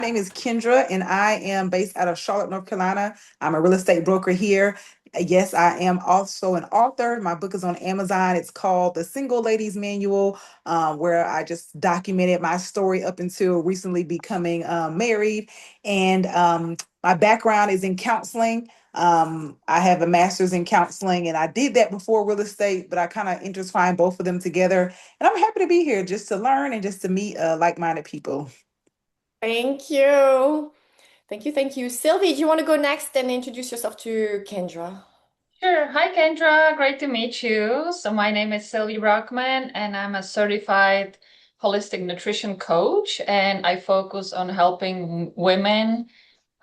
name is Kendra, and I am based out of Charlotte, North Carolina. I'm a real estate broker here. Yes, I am also an author. My book is on Amazon. It's called The Single Ladies Manual, where I just documented my story up until recently becoming married. And my background is in counseling. I have a master's in counseling, and I did that before real estate, but I kind of intertwined both of them together. And I'm happy to be here just to learn and just to meet like-minded people. Thank you. Thank you. Thank you. Sylvie, do you want to go next and introduce yourself to Kendra? Sure. Hi, Kendra. Great to meet you. So, my name is Sylvie Brockman, and I'm a certified holistic nutrition coach, and I focus on helping women.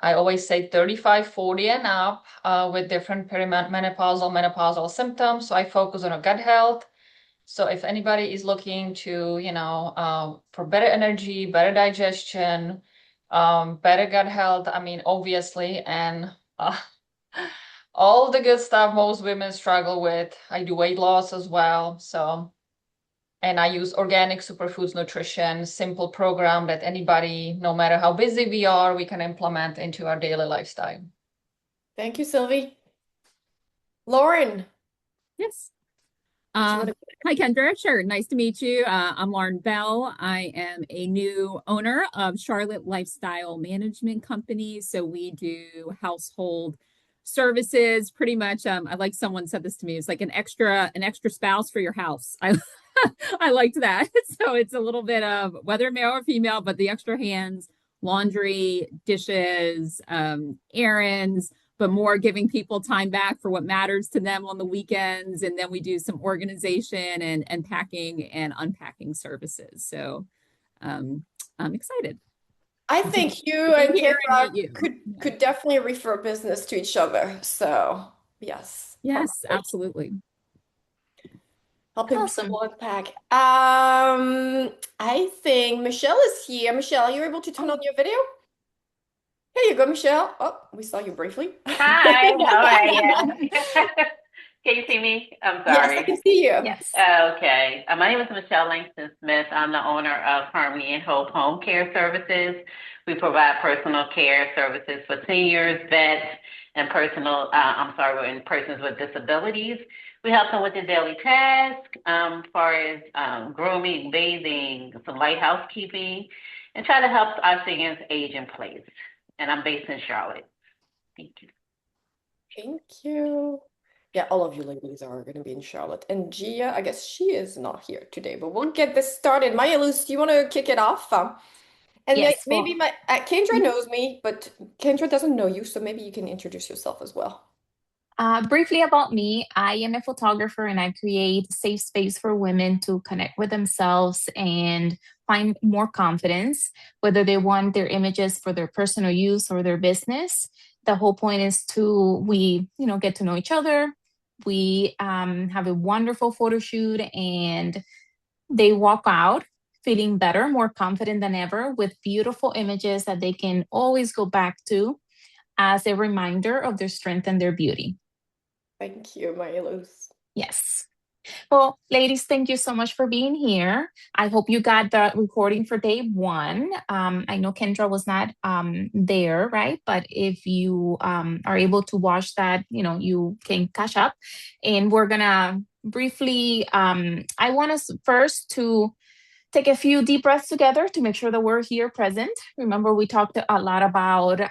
I always say 35, 40, and up with different perimenopausal, menopausal symptoms. So, I focus on gut health. So, if anybody is looking to, for better energy, better digestion, better gut health, I mean, obviously, and all the good stuff most women struggle with. I do weight loss as well. So, and I use organic superfoods nutrition, simple program that anybody, no matter how busy we are, we can implement into our daily lifestyle. Thank you, Sylvie. Lauren, Yes. do you want to? Hi, Kendra. Sure. Nice to meet you. I'm Lauren Bell. I am a new owner of Charlotte Lifestyle Management Company. So we do household services pretty much. I like someone said this to me. It's like an extra spouse for your house. I liked that. So it's a little bit of whether male or female, but the extra hands, laundry, dishes, errands, but more giving people time back for what matters to them on the weekends. And then we do some organization and packing and unpacking services. So I'm excited I to think you be and here and Kendra meet you. could definitely refer business to each other. So, yes, Yes, probably absolutely. helping Awesome. people unpack. I think Michelle is here. Michelle, you're able to turn on Oh, your video? Here you go, Michelle. Oh, we saw you briefly. Hi, how are you? Can you see me? I'm Yes, I sorry. can see you. yes. Okay. My name is Michelle Langston Smith. I'm the owner of Harmony and Hope Home Care Services. We provide personal care services for seniors, vets, and and persons with disabilities. We help them with their daily tasks, as far as grooming, bathing, some light housekeeping, and try to help our seniors age in place. And I'm based in Charlotte. Thank you. Thank you. Yeah, all of you ladies are going to be in Charlotte. And Gia, I guess she is not here today, but we'll get this started. Maya Luz, do you want to kick it off? And Yes. maybe Well, my Kendra mhm. knows me, but Kendra doesn't know you, so maybe you can introduce yourself as well. Briefly about me, I am a photographer and I create safe space for women to connect with themselves and find more confidence, whether they want their images for their personal use or their business. The whole point is to get to know each other. We have a wonderful photo shoot and they walk out feeling better, more confident than ever with beautiful images that they can always go back to as a reminder of their strength and their beauty. Thank you, Maya Luz. Yes. Well, ladies, thank you so much for being here. I hope you got the recording for day one. I know Kendra was not there, right? But if you are able to watch that, you can catch up. And we're going to briefly, I want us first to take a few deep breaths together to make sure that we're here present. Remember, we talked a lot about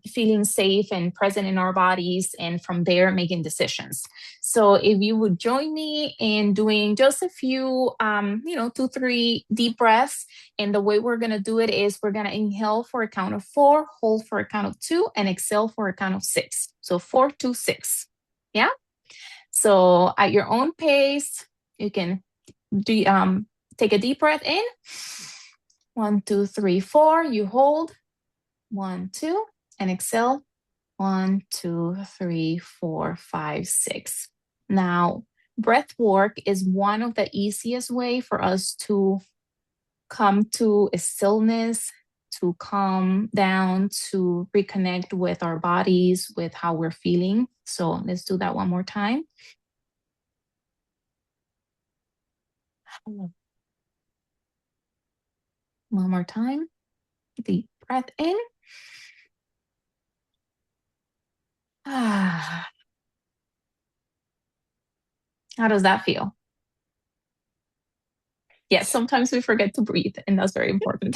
feeling safe and present in our bodies, and from there, making decisions. So, if you would join me in doing just a few, 2, 3 deep breaths. And the way we're going to do it is we're going to inhale for a count of 4, hold for a count of 2, and exhale for a count of 6. So, 4, 2, 6. Yeah. So, at your own pace, you can do take a deep breath in. 1, 2, 3, 4. You hold. 1, 2, and exhale. 1, 2, 3, 4, 5, 6. Now, breath work is one of the easiest way for us to come to a stillness, to calm down, to reconnect with our bodies, with how we're feeling. So let's do that one more time. One more time. Deep breath in. Ah, how does that feel? Yes, sometimes we forget to breathe, and that's very important.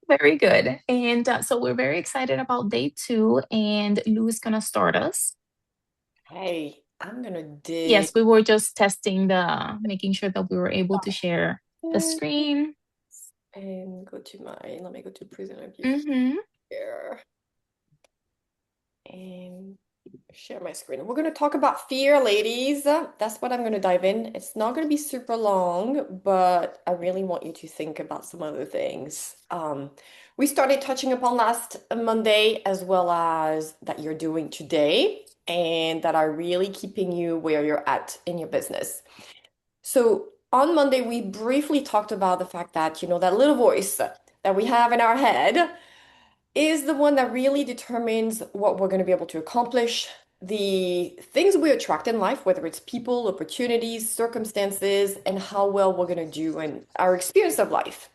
Very good. And so we're very excited about day 2, and Lou is going to start us. Hey, I'm gonna dig Yes, we were just testing making sure that we were able to share the screen. and let me go to present Mm-hmm. here and share my screen. We're gonna talk about fear, ladies. That's what I'm gonna dive in. It's not gonna be super long, but I really want you to think about some other things. We started touching upon last Monday, as well as that you're doing today, and that are really keeping you where you're at in your business. So on Monday, we briefly talked about the fact that, that little voice that we have in our head is the one that really determines what we're going to be able to accomplish, the things we attract in life, whether it's people, opportunities, circumstances, and how well we're going to do in our experience of life.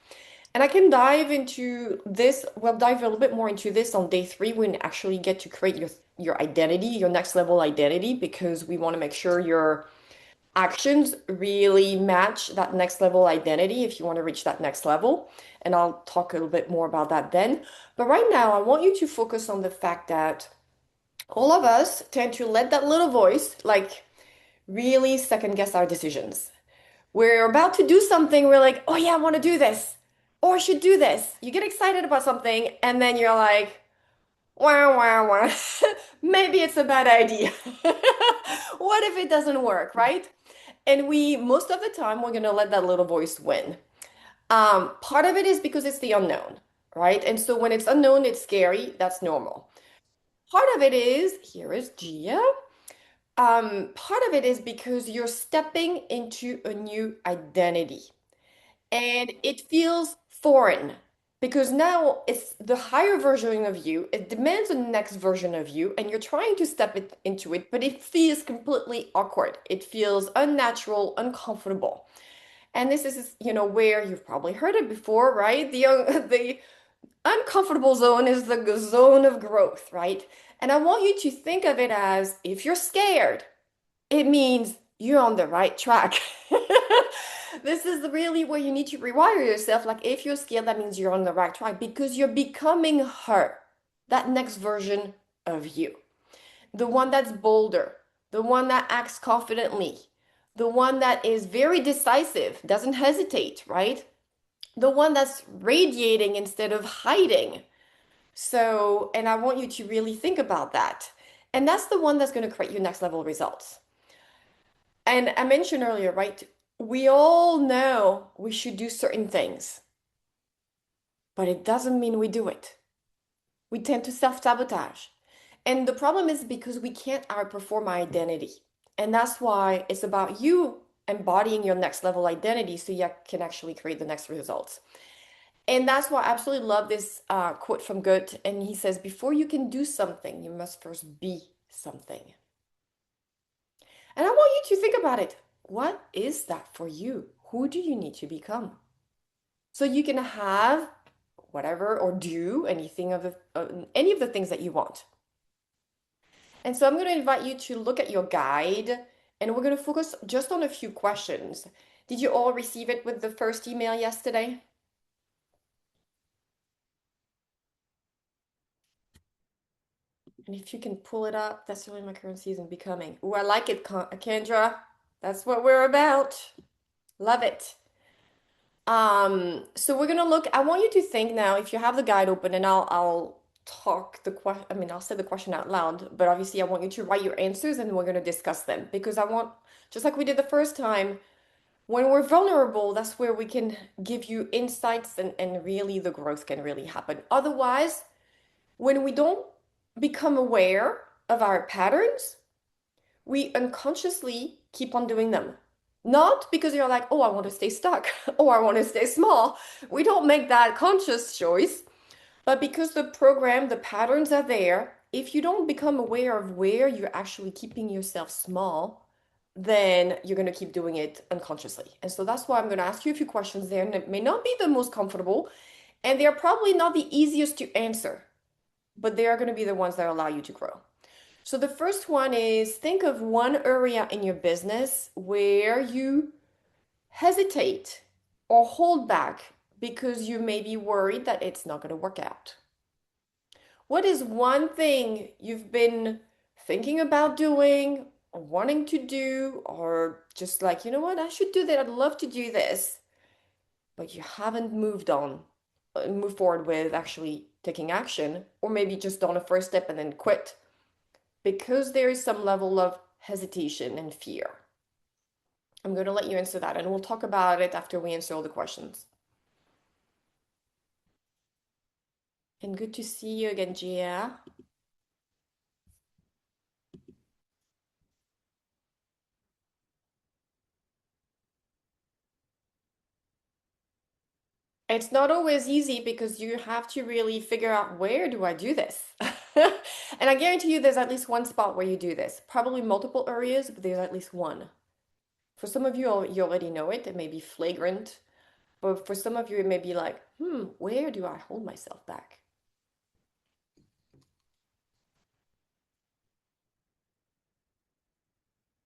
And I can dive into this, we'll dive a little bit more into this on day 3 when you actually get to create your identity, your next level identity, because we want to make sure your actions really match that next level identity if you want to reach that next level. And I'll talk a little bit more about that then. But right now, I want you to focus on the fact that all of us tend to let that little voice like really second guess our decisions. We're about to do something, we're like, oh yeah, I want to do this, or I should do this. You get excited about something, and then you're like, wow, wow, wow. Maybe it's a bad idea. What if it doesn't work, right? And most of the time, we're going to let that little voice win. Part of it is because it's the unknown, right? And so when it's unknown, it's scary. That's normal. Part of it is, here is Gia. Part of it is because you're stepping into a new identity and it feels foreign because now it's the higher version of you. It demands a next version of you, and you're trying to step into it, but it feels completely awkward. It feels unnatural, uncomfortable. And this is, where you've probably heard it before, right? The uncomfortable zone is the zone of growth, right? And I want you to think of it as if you're scared, it means you're on the right track. This is really where you need to rewire yourself. Like if you're scared, that means you're on the right track because you're becoming her, that next version of you. The one that's bolder, the one that acts confidently, the one that is very decisive, doesn't hesitate, right? The one that's radiating instead of hiding. So, and I want you to really think about that. And that's the one that's going to create your next level results. And I mentioned earlier, right? We all know we should do certain things, but it doesn't mean we do it. We tend to self-sabotage. And the problem is because we can't outperform our identity. And that's why it's about you embodying your next level identity so you can actually create the next results. And that's why I absolutely love this quote from Goethe. And he says, before you can do something, you must first be something. And I want you to think about it. What is that for you? Who do you need to become? So you can have whatever or do any of the things that you want. And so I'm going to invite you to look at your guide, and we're going to focus just on a few questions. Did you all receive it with the first email yesterday? And if you can pull it up, that's really my current season becoming. Oh, I like it, Kendra. That's what we're about. Love it. So we're gonna look. I want you to think now, if you have the guide open, and I'll talk the question. I mean, I'll say the question out loud, but obviously I want you to write your answers and we're gonna discuss them because I want, just like we did the first time, when we're vulnerable, that's where we can give you insights and really the growth can really happen. Otherwise, when we don't become aware of our patterns, we unconsciously keep on doing them. Not because you're like, oh, I want to stay stuck or I want to stay small. We don't make that conscious choice, but because the program, the patterns are there, if you don't become aware of where you're actually keeping yourself small, then you're going to keep doing it unconsciously. And so that's why I'm going to ask you a few questions there, and it may not be the most comfortable, and they're probably not the easiest to answer, but they are going to be the ones that allow you to grow. So the first one is, think of one area in your business where you hesitate or hold back because you may be worried that it's not going to work out. What is one thing you've been thinking about doing or wanting to do, or just like, you know what, I should do that, I'd love to do this, but you haven't moved forward with actually taking action, or maybe just done a first step and then quit because there is some level of hesitation and fear? I'm going to let you answer that, and we'll talk about it after we answer all the questions. And good to see you again, Gia. It's not always easy because you have to really figure out, where do I do this? And I guarantee you there's at least one spot where you do this. Probably multiple areas, but there's at least one. For some of you, you already know it. It may be flagrant. But for some of you, it may be like, where do I hold myself back?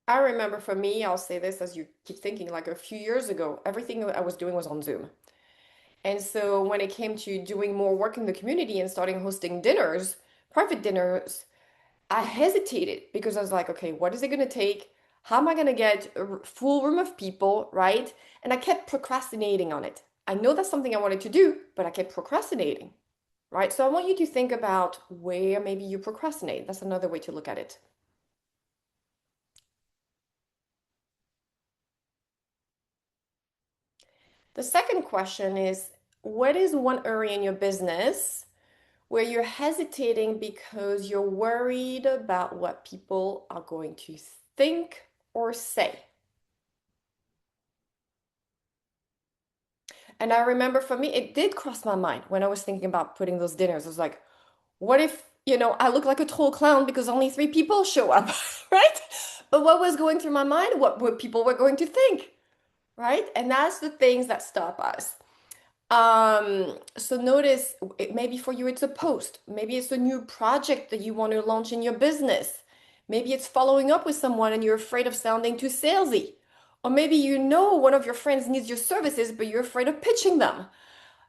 I remember for me, I'll say this as you keep thinking, like a few years ago, everything I was doing was on Zoom. And so when it came to doing more work in the community and starting hosting dinners, private dinners, I hesitated because I was like, okay, what is it going to take? How am I going to get a full room of people, right? And I kept procrastinating on it. I know that's something I wanted to do, but I kept procrastinating, right? So I want you to think about where maybe you procrastinate. That's another way to look at it. The second question is, what is one area in your business where you're hesitating because you're worried about what people are going to think or say? And I remember for me, it did cross my mind when I was thinking about putting those dinners. I was like, what if, I look like a total clown because only 3 people show up, right? But what was going through my mind? What people were going to think, right? And that's the things that stop us. So notice, maybe for you it's a post, maybe it's a new project that you want to launch in your business. Maybe it's following up with someone and you're afraid of sounding too salesy. Or maybe one of your friends needs your services, but you're afraid of pitching them.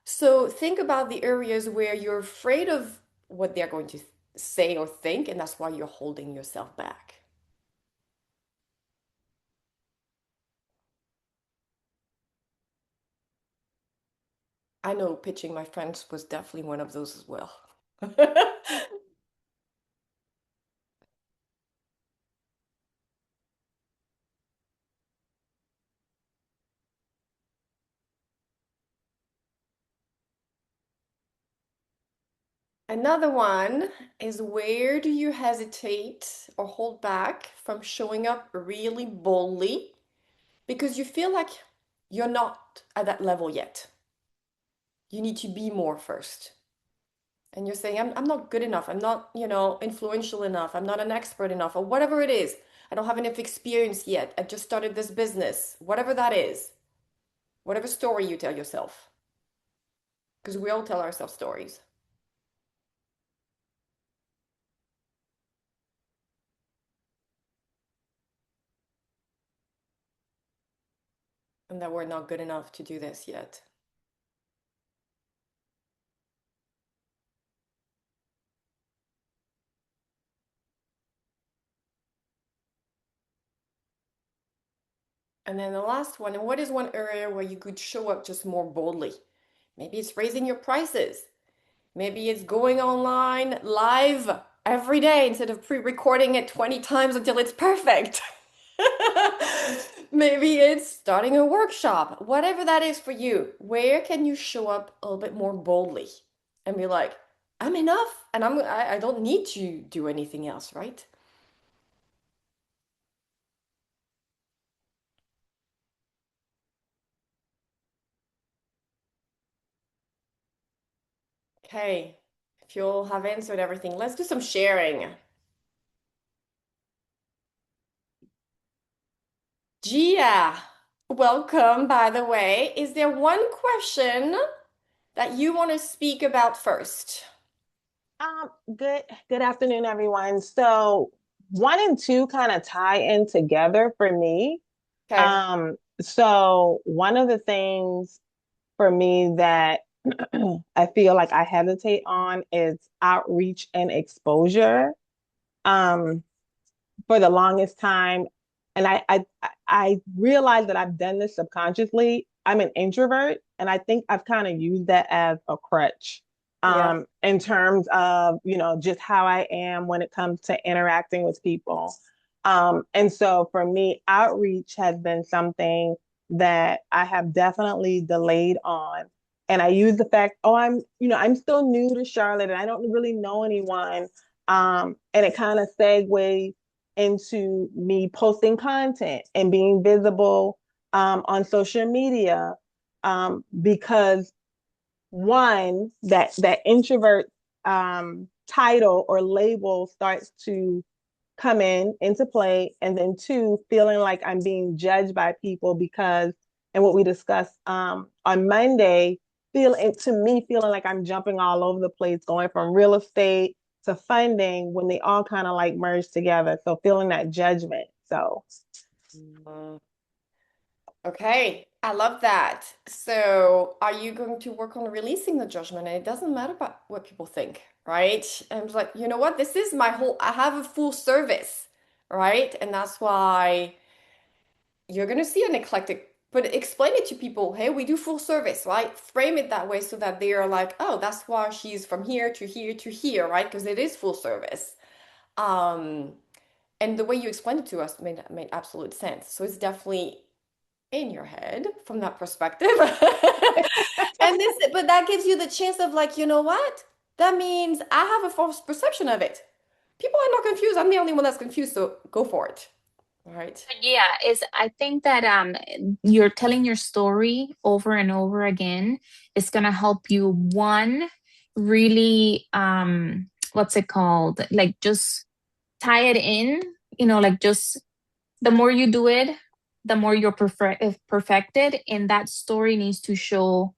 So think about the areas where you're afraid of what they're going to say or think, and that's why you're holding yourself back. I know pitching my friends was definitely one of those as well. Another one is, where do you hesitate or hold back from showing up really boldly because you feel like you're not at that level yet? You need to be more first. And you're saying, I'm not good enough. I'm not, influential enough. I'm not an expert enough, or whatever it is. I don't have enough experience yet. I just started this business, whatever that is, whatever story you tell yourself, because we all tell ourselves stories. And that we're not good enough to do this yet. And then the last one, and what is one area where you could show up just more boldly? Maybe it's raising your prices. Maybe it's going online live every day instead of pre-recording it 20 times until it's perfect. Maybe it's starting a workshop. Whatever that is for you, where can you show up a little bit more boldly and be like, I'm enough and I don't need to do anything else, right? Okay, if you'll have answered everything, let's do some sharing. Gia, welcome, by the way. Is there one question that you want to speak about first? Good afternoon, everyone. So 1 and 2 kind of tie in together for me. Okay. So one of the things for me that I feel like I hesitate on is outreach and exposure. Um, for the longest time, and I realized that I've done this subconsciously. I'm an introvert, and I think I've kind of used that as a crutch Yeah. in terms of, just how I am when it comes to interacting with people. And so for me, outreach has been something that I have definitely delayed on. And I use the fact, oh, I'm still new to Charlotte and I don't really know anyone. And it kind of segues into me posting content and being visible on social media, because one, that introvert title or label starts to come into play, and then two, feeling like I'm being judged by people because, and what we discussed on Monday, feeling like I'm jumping all over the place, going from real estate to funding when they all kind of like merge together. So feeling that judgment. So Okay, I love that. So, are you going to work on releasing the judgment? And it doesn't matter about what people think, right? And it's like, you know what? This is I have a full service, right? And that's why you're going to see an eclectic, but explain it to people. Hey, we do full service, right? Frame it that way so that they are like, oh, that's why she's from here to here to here, right? Because it is full service. Um, and the way you explained it to us made absolute sense. So it's definitely in your head from that perspective. But that gives you the chance of like, you know what? That means I have a false perception of it. People are not confused. I'm the only one that's confused, so go for it. All right. Yeah, I think that you're telling your story over and over again is gonna help you, one, really what's it called? Like just tie it in, like just the more you do it, the more you're perfected, and that story needs to show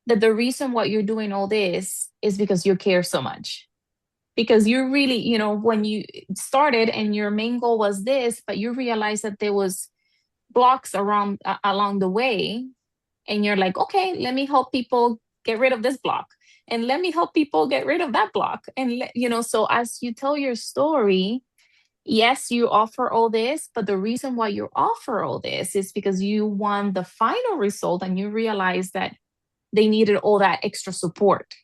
that the reason why you're doing all this is because you care so much. Because you really, when you started and your main goal was this, but you realized that there was blocks around along the way, and you're like, okay, let me help people get rid of this block, and let me help people get rid of that block, and so as you tell your story, yes, you offer all this, but the reason why you offer all this is because you want the final result, and you realize that they needed all that extra support,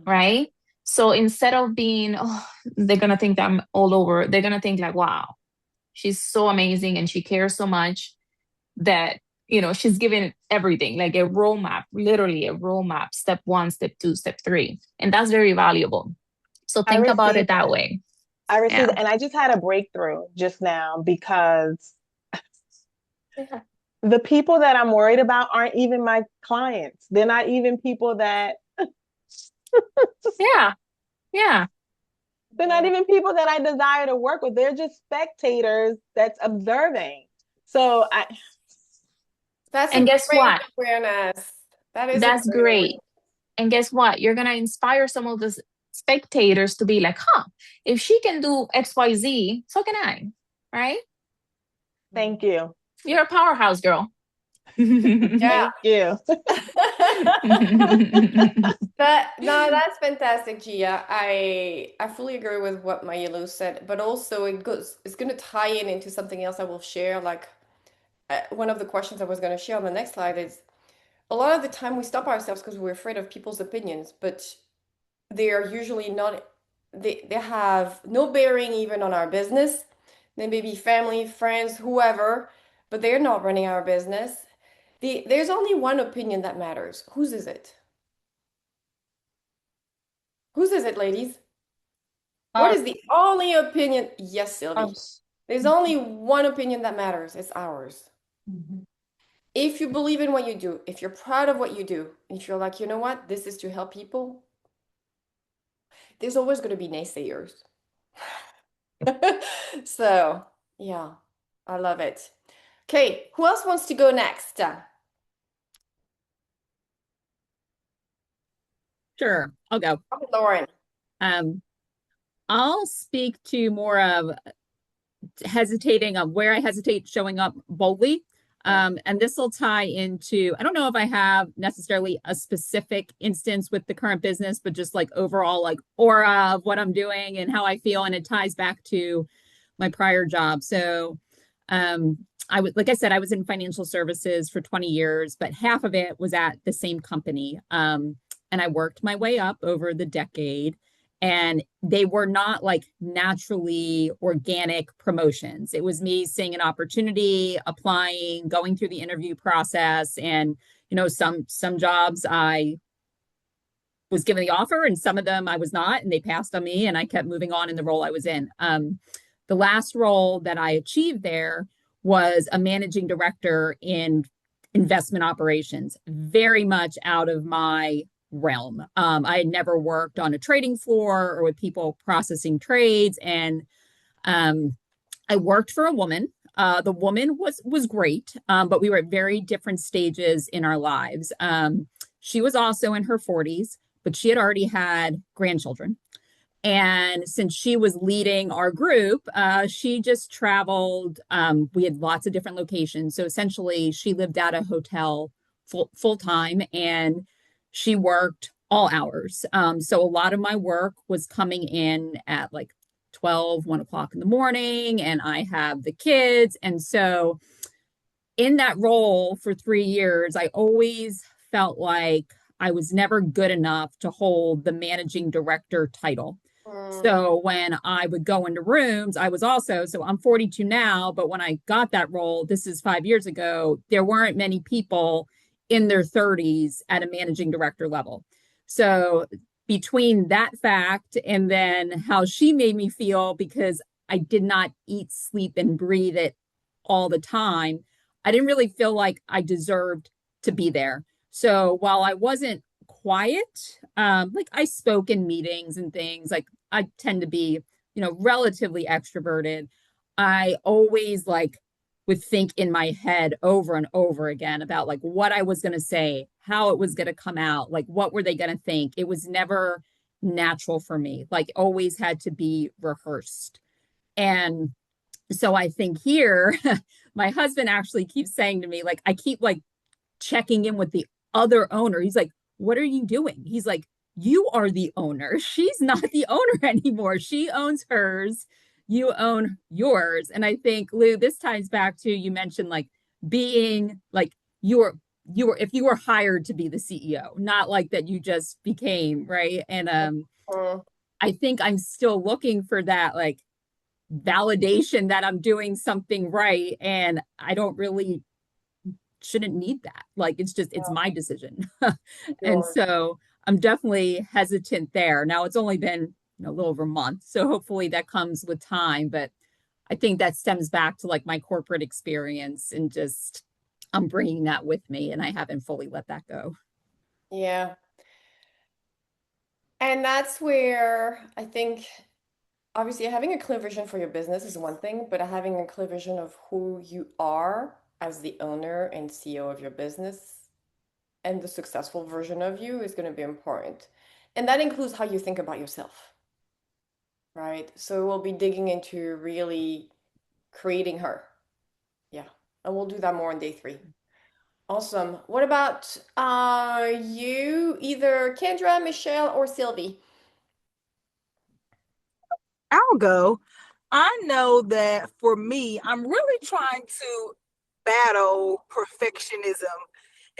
right? So instead of being, oh, they're going to think that I'm all over, they're going to think like, wow, she's so amazing and she cares so much that, she's given everything, like a roadmap, literally a roadmap, step 1, step 2, step 3. And that's very valuable. So I think about it received that that. way. I received Yeah. And I just had a breakthrough just now because Yeah. the people that I'm worried about aren't even my clients. They're not even people that Yeah. Yeah. they're not even people that I desire to work with. They're just spectators that's observing. So That's a And guess great what? awareness. That is a That's great great. awareness. And guess what? You're going to inspire some of the spectators to be like, huh, if she can do XYZ, so can I. Right? thank you. You're a powerhouse, girl. Yeah. Thank you. That's fantastic, Gia. I fully agree with what Mayelu said, but also it's going to tie in into something else I will share. Like one of the questions I was going to share on the next slide is a lot of the time we stop ourselves because we're afraid of people's opinions, but they are usually not, they have no bearing even on our business. They may be family, friends, whoever, but they're not running our business. There's only one opinion that matters. Whose is it? Whose is it, ladies? What is the only opinion? Yes, Sylvie. Ours. There's only one opinion that matters. It's ours. If you believe in what you do, if you're proud of what you do, if you're like, you know what, this is to help people, there's always going to be naysayers. So, yeah, I love it. Okay, who else wants to go next? Sure, I'll go. Lauren. I'll speak to more of hesitating on where I hesitate showing up boldly. And this will tie into, I don't know if I have necessarily a specific instance with the current business, but just like overall, like aura of what I'm doing and how I feel. And it ties back to my prior job. So, like I said, I was in financial services for 20 years, but half of it was at the same company. And I worked my way up over the decade. And they were not like naturally organic promotions. It was me seeing an opportunity, applying, going through the interview process. And, some jobs I was given the offer and some of them I was not, and they passed on me and I kept moving on in the role I was in. The last role that I achieved there was a managing director in investment operations, very much out of my realm. I had never worked on a trading floor or with people processing trades, and I worked for a woman. The woman was great, but we were at very different stages in our lives. She was also in her 40s, but she had already had grandchildren. And since she was leading our group, she just traveled. We had lots of different locations. So essentially, she lived at a hotel full time, and she worked all hours. So a lot of my work was coming in at like 1 o'clock in the morning, and I have the kids. And so in that role for 3 years, I always felt like I was never good enough to hold the managing director title. So when I would go into rooms, so I'm 42 now, but when I got that role, this is 5 years ago, there weren't many people in their 30s at a managing director level. So between that fact and then how she made me feel, because I did not eat, sleep, and breathe it all the time, I didn't really feel like I deserved to be there. So while I wasn't quiet, like I spoke in meetings and things, like I tend to be, relatively extroverted. I always would think in my head over and over again about like what I was going to say, how it was going to come out, like what were they going to think. It was never natural for me, like always had to be rehearsed. And so I think here, my husband actually keeps saying to me, like, I keep like checking in with the other owner. He's like, what are you doing? He's like, you are the owner. She's not the owner anymore. She owns hers. You own yours. And I think, Lou, this ties back to, you mentioned like being like if you were hired to be the CEO, not like that you just became, right? And I think I'm still looking for that like validation that I'm doing something right. And I don't really shouldn't need that. Like it's my decision. And so I'm definitely hesitant there. Now it's only been a little over a month, so hopefully that comes with time. But I think that stems back to like my corporate experience, and just I'm bringing that with me, and I haven't fully let that go. Yeah. And that's where I think obviously having a clear vision for your business is one thing, but having a clear vision of who you are as the owner and CEO of your business and the successful version of you is going to be important. And that includes how you think about yourself, right? So we'll be digging into really creating her. Yeah. And we'll do that more on day 3. Awesome. What about you, either Kendra, Michelle, or Sylvie? I'll go. I know that for me, I'm really trying to battle perfectionism.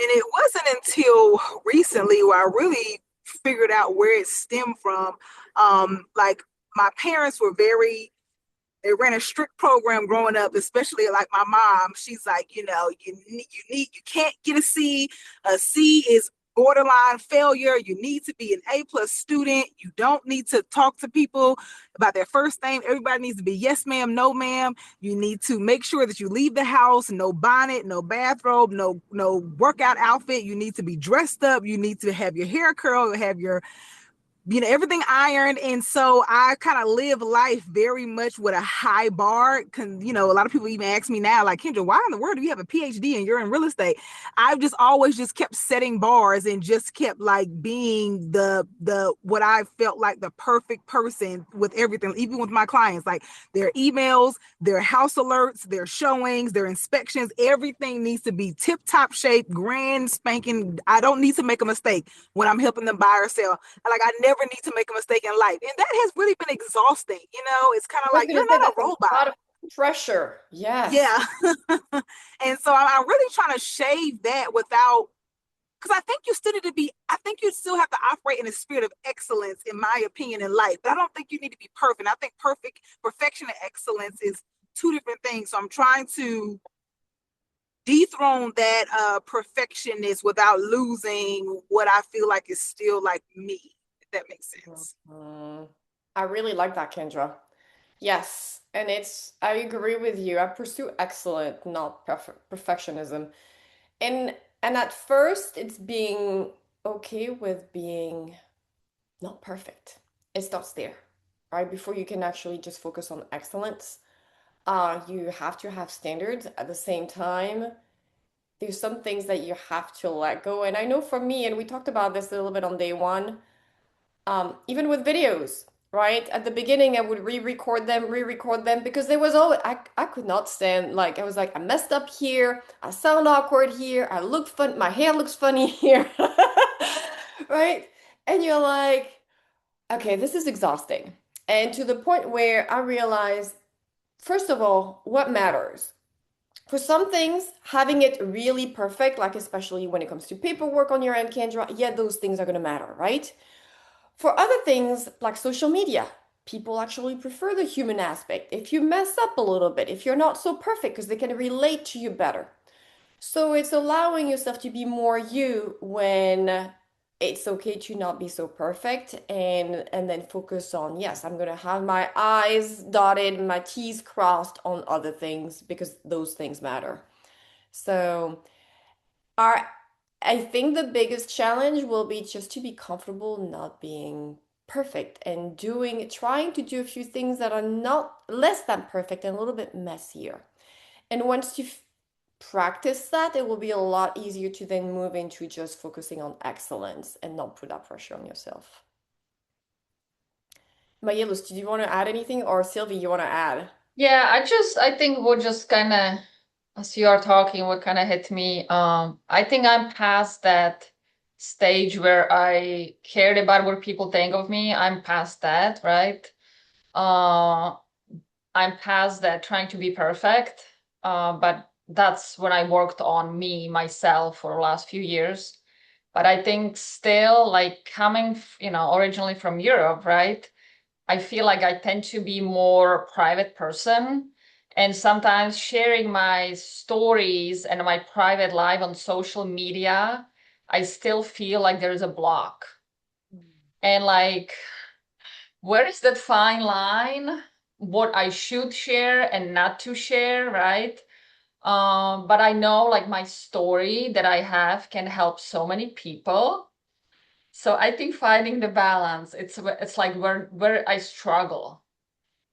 And it wasn't until recently where I really figured out where it stemmed from. Like my parents were they ran a strict program growing up, especially like my mom. She's like, you can't get a C. A C is borderline failure. You need to be an A+ student. You don't need to talk to people about their first name. Everybody needs to be yes, ma'am, no, ma'am. You need to make sure that you leave the house, no bonnet, no bathrobe, no workout outfit. You need to be dressed up. You need to have your hair curled, have your everything ironed. And so I kind of live life very much with a high bar. A lot of people even ask me now, like, Kendra, why in the world do you have a PhD and you're in real estate? I've just always just kept setting bars and just kept like being the what I felt like the perfect person with everything, even with my clients, like their emails, their house alerts, their showings, their inspections, everything needs to be tip top shape, grand spanking. I don't need to make a mistake when I'm helping them buy or sell. Like, I never need to make a mistake in life. And that has really been exhausting. It's kind of I was like, gonna you're say not a that's a lot robot. of pressure. Yes. Yeah. And so I'm really trying to shave that without, because I think you still have to operate in a spirit of excellence, in my opinion, in life. But I don't think you need to be perfect. I think perfection and excellence is two different things. So I'm trying to dethrone that perfectionist without losing what I feel like is still like me, if that makes sense. I really like that, Kendra. Yes, and I agree with you. I pursue excellent, not perfectionism. And at first it's being okay with being not perfect. It starts there, right? Before you can actually just focus on excellence. You have to have standards. At the same time, there's some things that you have to let go. And I know for me, and we talked about this a little bit on day one, even with videos, right? At the beginning, I would re-record them because there was always, I could not stand, like, I was like, I messed up here, I sound awkward here, I look fun, my hair looks funny here, right? And you're like, okay, this is exhausting. And to the point where I realized, first of all, what matters? For some things, having it really perfect, like especially when it comes to paperwork on your end, Kendra, yeah, those things are gonna matter, right? For other things like social media, people actually prefer the human aspect. If you mess up a little bit, if you're not so perfect, because they can relate to you better. So it's allowing yourself to be more you when it's okay to not be so perfect and then focus on, yes, I'm gonna have my I's dotted, my T's crossed on other things because those things matter. So our I think the biggest challenge will be just to be comfortable not being perfect and trying to do a few things that are not less than perfect and a little bit messier. And once you practice that, it will be a lot easier to then move into just focusing on excellence and not put that pressure on yourself. Mayelus, do you want to add anything, or Sylvie, you want to add? Yeah, I think what just kind of, as you are talking, what kind of hit me, I think I'm past that stage where I cared about what people think of me. I'm past that, right? Uh, I'm past that trying to be perfect. But that's when I worked on myself for the last few years. But I think still, like coming, originally from Europe, right? I feel like I tend to be more private person, and sometimes sharing my stories and my private life on social media, I still feel like there's a block. And like, where is that fine line? What I should share and not to share, right? But I know like my story that I have can help so many people. So I think finding the balance, it's like where I struggle.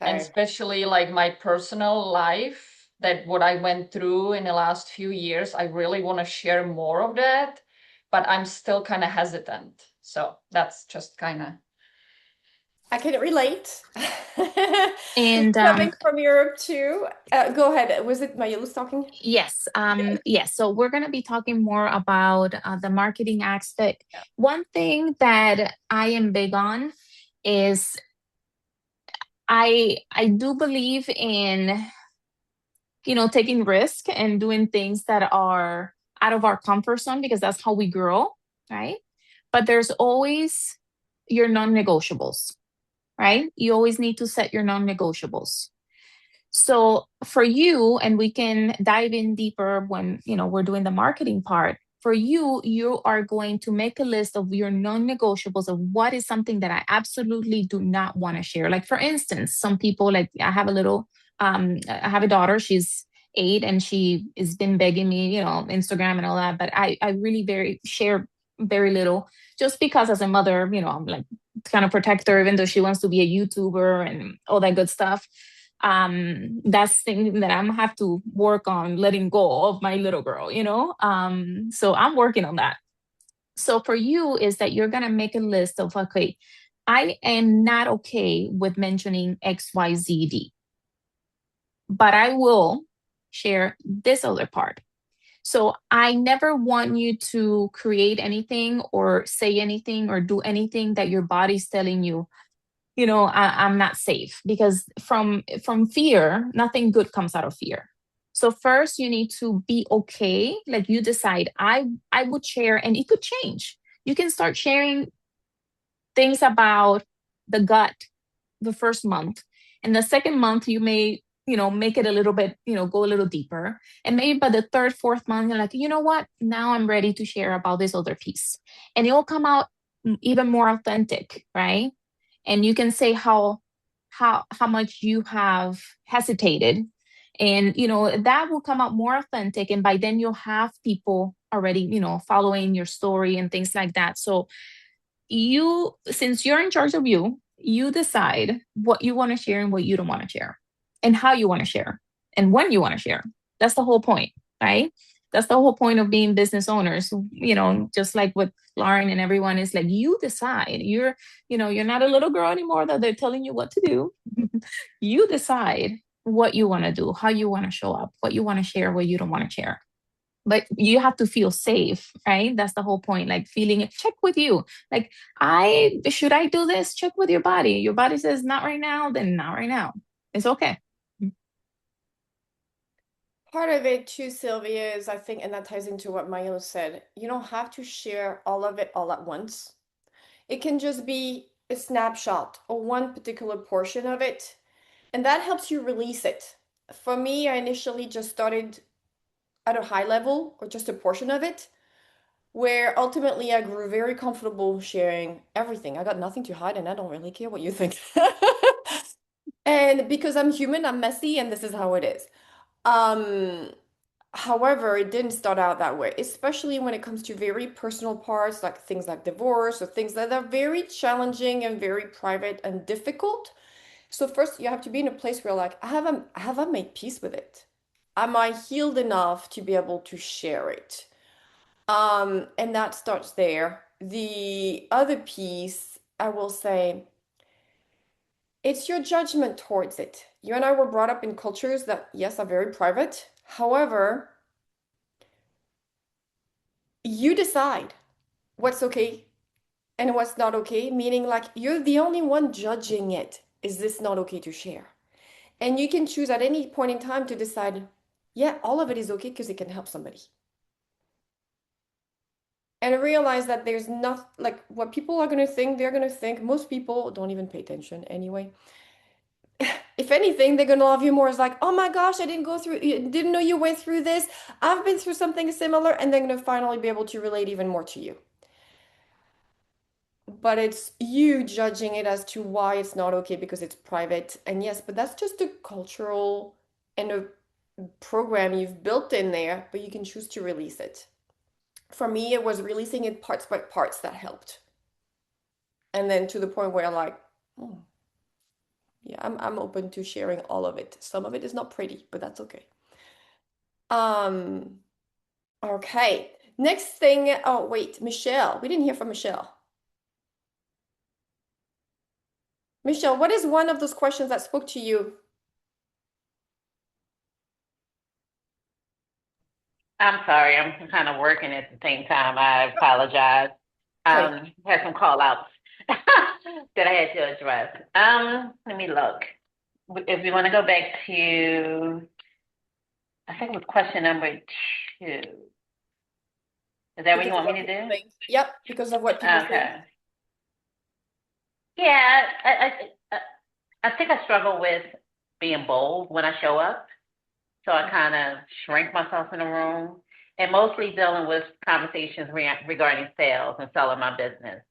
And Okay. especially like my personal life, that what I went through in the last few years, I really want to share more of that, but I'm still kind of hesitant. So that's just kind of. I can relate. And Coming from Europe too. Go ahead. Was it Mayelus talking? yes, yes. So we're going to be talking more about the marketing aspect. One thing that I am big on is I do believe in taking risk and doing things that are out of our comfort zone because that's how we grow, right? But there's always your non-negotiables, right? You always need to set your non-negotiables. So for you, and we can dive in deeper when we're doing the marketing part. For you, you are going to make a list of your non-negotiables of what is something that I absolutely do not want to share. Like for instance, some people, like I have I have a daughter, she's 8 and she has been begging me, Instagram and all that, but I really share very little just because as a mother, I'm like kind of protect her, even though she wants to be a YouTuber and all that good stuff. That's thing that I'm have to work on letting go of my little girl, you know? So I'm working on that. So for you is that you're gonna make a list of, okay, I am not okay with mentioning XYZD, but I will share this other part. So I never want you to create anything or say anything or do anything that your body's telling you, I'm not safe, because from fear, nothing good comes out of fear. So first you need to be okay. Like you decide, I would share, and it could change. You can start sharing things about the gut the first month, and the second month you may make it a little bit, go a little deeper, and maybe by the third, fourth month you're like, you know what, now I'm ready to share about this other piece, and it will come out even more authentic, right? And you can say how much you have hesitated, and that will come out more authentic, and by then you'll have people already following your story and things like that. So since you're in charge of you decide what you want to share and what you don't want to share, and how you want to share, and when you want to share. That's the whole point, right? That's the whole point of being business owners. Just like with Lauren and everyone, is like, you decide. You're not a little girl anymore that they're telling you what to do. You decide what you want to do, how you want to show up, what you want to share, what you don't want to share. But you have to feel safe, right? That's the whole point. Like feeling it. Check with you. Like, should I do this? Check with your body. Your body says not right now, then not right now. It's okay. Part of it too, Sylvia, is I think, and that ties into what Milo said, you don't have to share all of it all at once. It can just be a snapshot or one particular portion of it, and that helps you release it. For me, I initially just started at a high level or just a portion of it, where ultimately I grew very comfortable sharing everything. I got nothing to hide, and I don't really care what you think. And because I'm human, I'm messy, and this is how it is. However, it didn't start out that way, especially when it comes to very personal parts, like things like divorce or things that are very challenging and very private and difficult. So first, you have to be in a place where, like, have I made peace with it? Am I healed enough to be able to share it? And that starts there. The other piece, I will say, it's your judgment towards it. You and I were brought up in cultures that, yes, are very private. However, you decide what's okay and what's not okay, meaning like you're the only one judging it. Is this not okay to share? And you can choose at any point in time to decide, yeah, all of it is okay because it can help somebody. And realize that there's not like what people are going to think, they're going to think. Most people don't even pay attention anyway. If anything, they're going to love you more. It's like, oh my gosh, didn't know you went through this. I've been through something similar. And they're going to finally be able to relate even more to you. But it's you judging it as to why it's not okay because it's private. And yes, but that's just a cultural and a program you've built in there, but you can choose to release it. For me, it was releasing it parts by parts that helped. And then to the point where like, oh, yeah, I'm open to sharing all of it. Some of it is not pretty, but that's okay. Okay. Next thing, oh wait, Michelle. We didn't hear from Michelle. Michelle, what is one of those questions that spoke to you? I'm sorry, I'm kind of working at the same time. I apologize. Okay. Had some call outs that I had to address. Let me look. If we want to go back to, I think it was question number 2. Is that what you want me to do? Yep, because of what people think. Okay. Yeah, I think I struggle with being bold when I show up. So I kind of shrink myself in a room, and mostly dealing with conversations regarding sales and selling my business.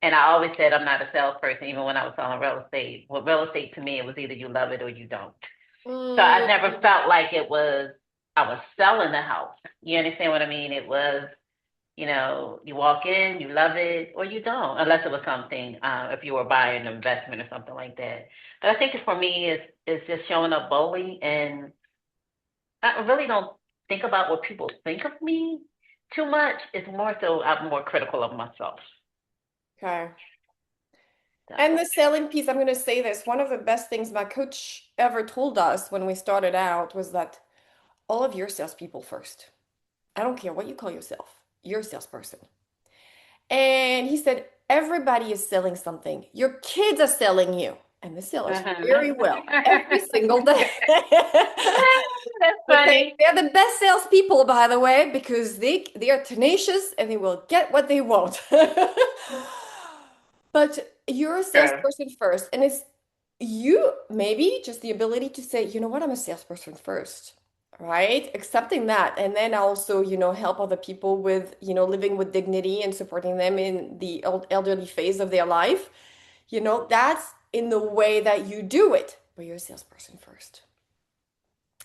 And I always said I'm not a salesperson, even when I was selling real estate. Well, real estate to me, it was either you love it or you don't. So I never felt like I was selling the house. You understand what I mean? It was You walk in, you love it, or you don't, unless it was something, if you were buying an investment or something like that. But I think for me, it's just showing up boldly, and I really don't think about what people think of me too much. It's more so I'm more critical of myself. Okay. So, And the selling piece, I'm going to say this. One of the best things my coach ever told us when we started out was that all of your salespeople first. I don't care what you call yourself, you're a salesperson. And he said, everybody is selling something. Your kids are selling you. And they sell us very well every single day. That's But funny. they're the best salespeople, by the way, because they are tenacious and they will get what they want. But you're a True. salesperson first, and it's you maybe just the ability to say, you know what, I'm a salesperson first, right? Accepting that, and then also, help other people with, living with dignity and supporting them in the elderly phase of their life. That's in the way that you do it, but you're a salesperson first.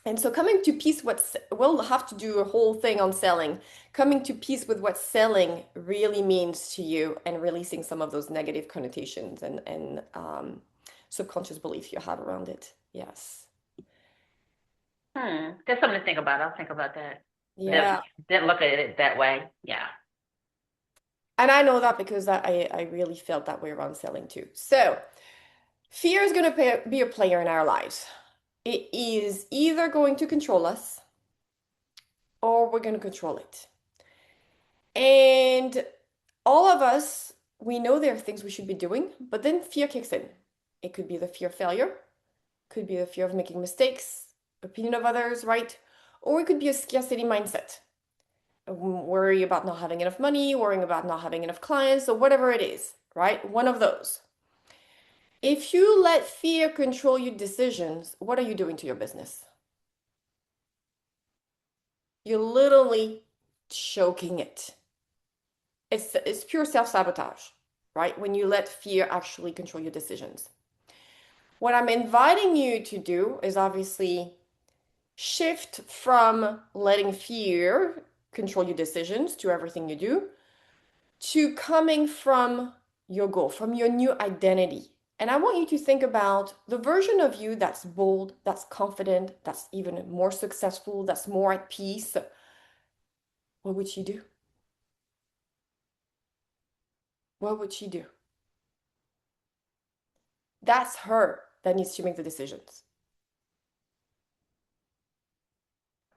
And so coming to peace, we'll have to do a whole thing on selling, coming to peace with what selling really means to you and releasing some of those negative connotations and subconscious belief you have around it. Yes. That's something to think about. I'll think about that. Yeah. Didn't look at it that way. Yeah. And I know that because I really felt that way around selling too. So fear is going to be a player in our lives. It is either going to control us or we're going to control it. And all of us, we know there are things we should be doing, but then fear kicks in. It could be the fear of failure, could be the fear of making mistakes, opinion of others, right? Or it could be a scarcity mindset. Worry about not having enough money, worrying about not having enough clients, or whatever it is, right? One of those. If you let fear control your decisions, what are you doing to your business? You're literally choking it. It's pure self-sabotage, right? When you let fear actually control your decisions. What I'm inviting you to do is obviously shift from letting fear control your decisions to everything you do, to coming from your goal, from your new identity. And I want you to think about the version of you that's bold, that's confident, that's even more successful, that's more at peace. What would she do? What would she do? That's her that needs to make the decisions.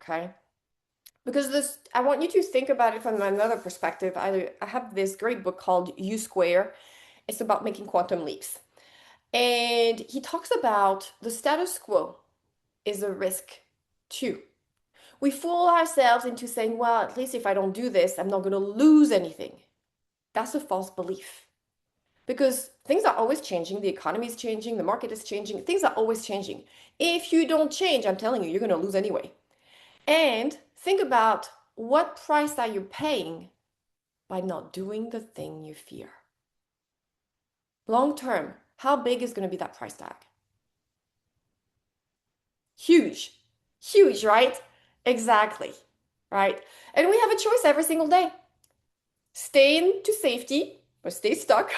Okay? Because I want you to think about it from another perspective. I have this great book called U Square. It's about making quantum leaps. And he talks about the status quo is a risk too. We fool ourselves into saying, well, at least if I don't do this, I'm not going to lose anything. That's a false belief. Because things are always changing. The economy is changing. The market is changing. Things are always changing. If you don't change, I'm telling you, you're going to lose anyway. And think about what price are you paying by not doing the thing you fear? Long term, how big is going to be that price tag? Huge. Huge, right? Exactly. Right? And we have a choice every single day. Stay into safety or stay stuck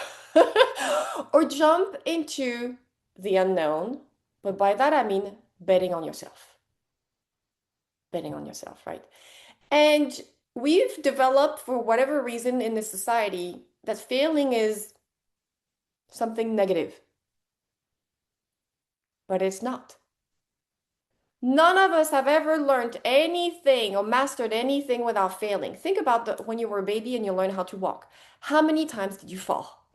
or jump into the unknown. But by that, I mean betting on yourself. Betting on yourself, right? And we've developed, for whatever reason in this society, that failing is something negative. But it's not. None of us have ever learned anything or mastered anything without failing. Think about when you were a baby and you learned how to walk. How many times did you fall?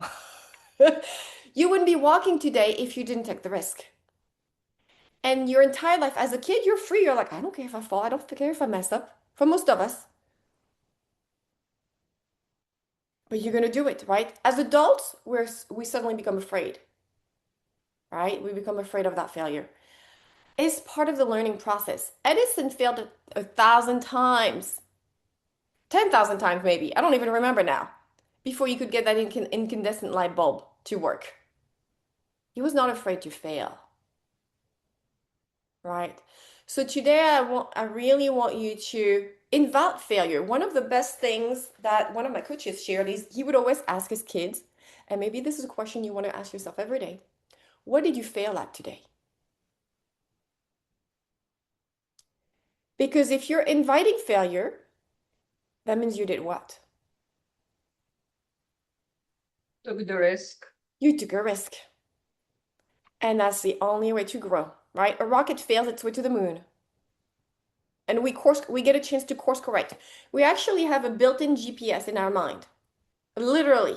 You wouldn't be walking today if you didn't take the risk. And your entire life as a kid, you're free. You're like, I don't care if I fall. I don't care if I mess up. For most of us. But you're going to do it, right? As adults, we suddenly become afraid, right? We become afraid of that failure. It's part of the learning process. Edison failed 1,000 times, 10,000 times maybe. I don't even remember now, before you could get that incandescent light bulb to work. He was not afraid to fail, right? So today I really want you to invite failure. One of the best things that one of my coaches shared is he would always ask his kids, and maybe this is a question you want to ask yourself every day. What did you fail at today? Because if you're inviting failure, that means you did what? Took the risk. You took a risk. And that's the only way to grow, right? A rocket fails its way to the moon. And we get a chance to course correct. We actually have a built-in GPS in our mind. Literally.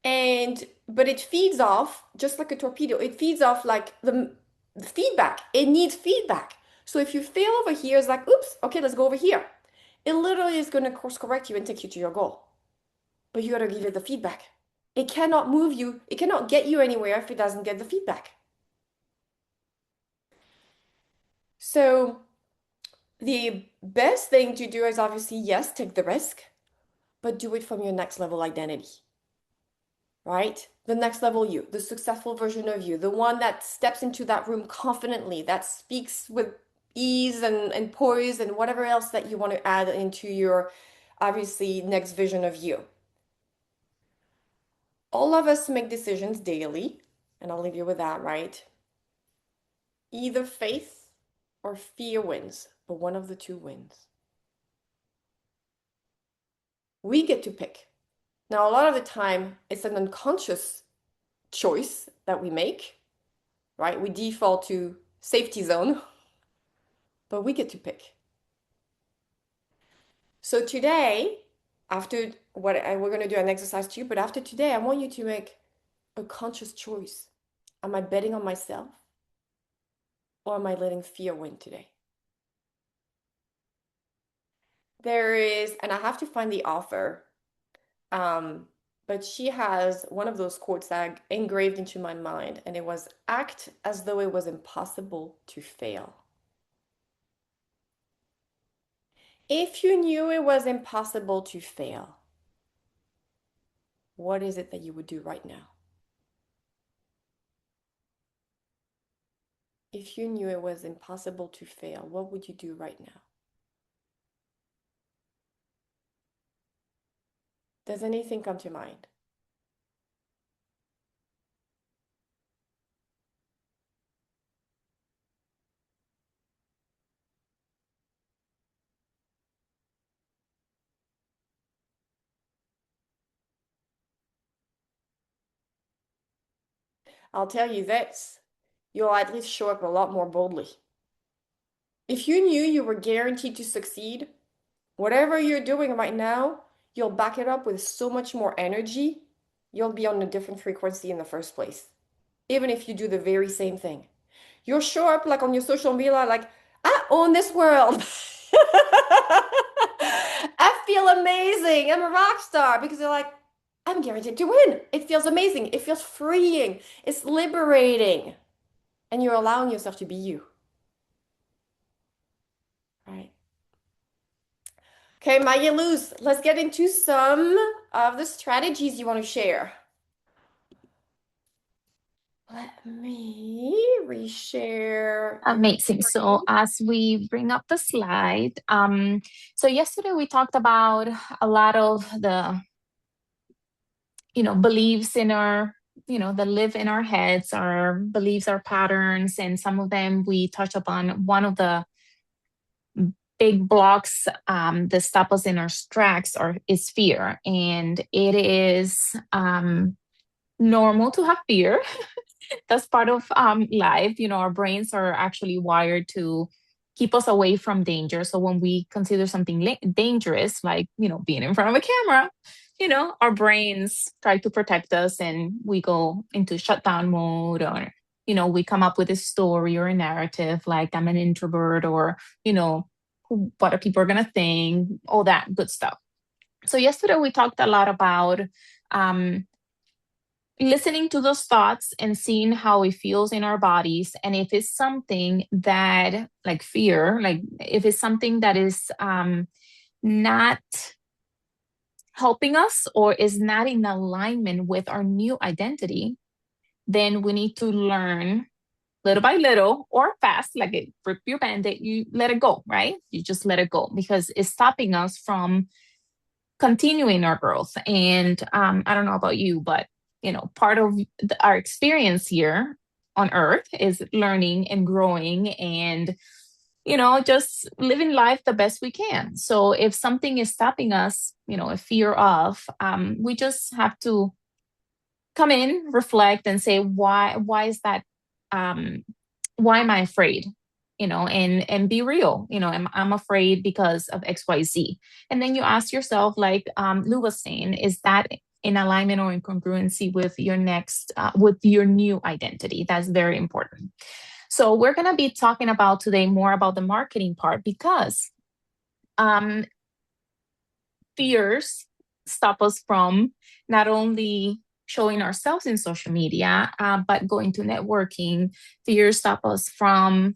But it feeds off just like a torpedo. It feeds off like the feedback. It needs feedback. So if you fail over here, it's like, oops, okay, let's go over here. It literally is going to course correct you and take you to your goal. But you got to give it the feedback. It cannot move you. It cannot get you anywhere if it doesn't get the feedback. So the best thing to do is obviously, yes, take the risk, but do it from your next level identity, right? The next level you, the successful version of you, the one that steps into that room confidently, that speaks with ease and poise and whatever else that you want to add into your, obviously, next vision of you. All of us make decisions daily, and I'll leave you with that, right? Either faith or fear wins, but one of the two wins. We get to pick. Now, a lot of the time, it's an unconscious choice that we make, right? We default to safety zone, but we get to pick. So today, after we're going to do an exercise too, but after today, I want you to make a conscious choice. Am I betting on myself? Or am I letting fear win today? There is, and I have to find the author, but she has one of those quotes that engraved into my mind, and it was, act as though it was impossible to fail. If you knew it was impossible to fail, what is it that you would do right now? If you knew it was impossible to fail, what would you do right now? Does anything come to mind? I'll tell you this, you'll at least show up a lot more boldly. If you knew you were guaranteed to succeed, whatever you're doing right now, you'll back it up with so much more energy. You'll be on a different frequency in the first place, even if you do the very same thing. You'll show up like on your social media, like, I own this world. I feel amazing. I'm a rock star, because you're like, I'm guaranteed to win. It feels amazing. It feels freeing. It's liberating. And you're allowing yourself to be you. Right? Okay, Maya Luz, let's get into some of the strategies you want to share. Let me reshare. Amazing. So as we bring up the slide, so yesterday we talked about a lot of the, beliefs in our, that live in our heads, our beliefs, our patterns, and some of them we touched upon. One of the big blocks that stop us in our tracks is fear, and it is normal to have fear. That's part of life. Our brains are actually wired to keep us away from danger. So when we consider something dangerous, like, being in front of a camera, our brains try to protect us, and we go into shutdown mode, or, we come up with a story or a narrative like, I'm an introvert, or, what are people going to think, all that good stuff. So yesterday we talked a lot about listening to those thoughts and seeing how it feels in our bodies. And if it's something that, like fear, like if it's something that is not helping us or is not in alignment with our new identity, then we need to learn little by little or fast, like it rip your band-aid, you let it go, right? You just let it go because it's stopping us from continuing our growth. And I don't know about you, but part of our experience here on Earth is learning and growing and just living life the best we can. So if something is stopping us, a fear of, we just have to come in, reflect, and say, why is that? Why am I afraid? And be real. I'm afraid because of XYZ. And then you ask yourself, like Lou was saying, is that in alignment or in congruency with with your new identity? That's very important. So we're going to be talking about today more about the marketing part because fears stop us from not only showing ourselves in social media, but going to networking. Fears stop us from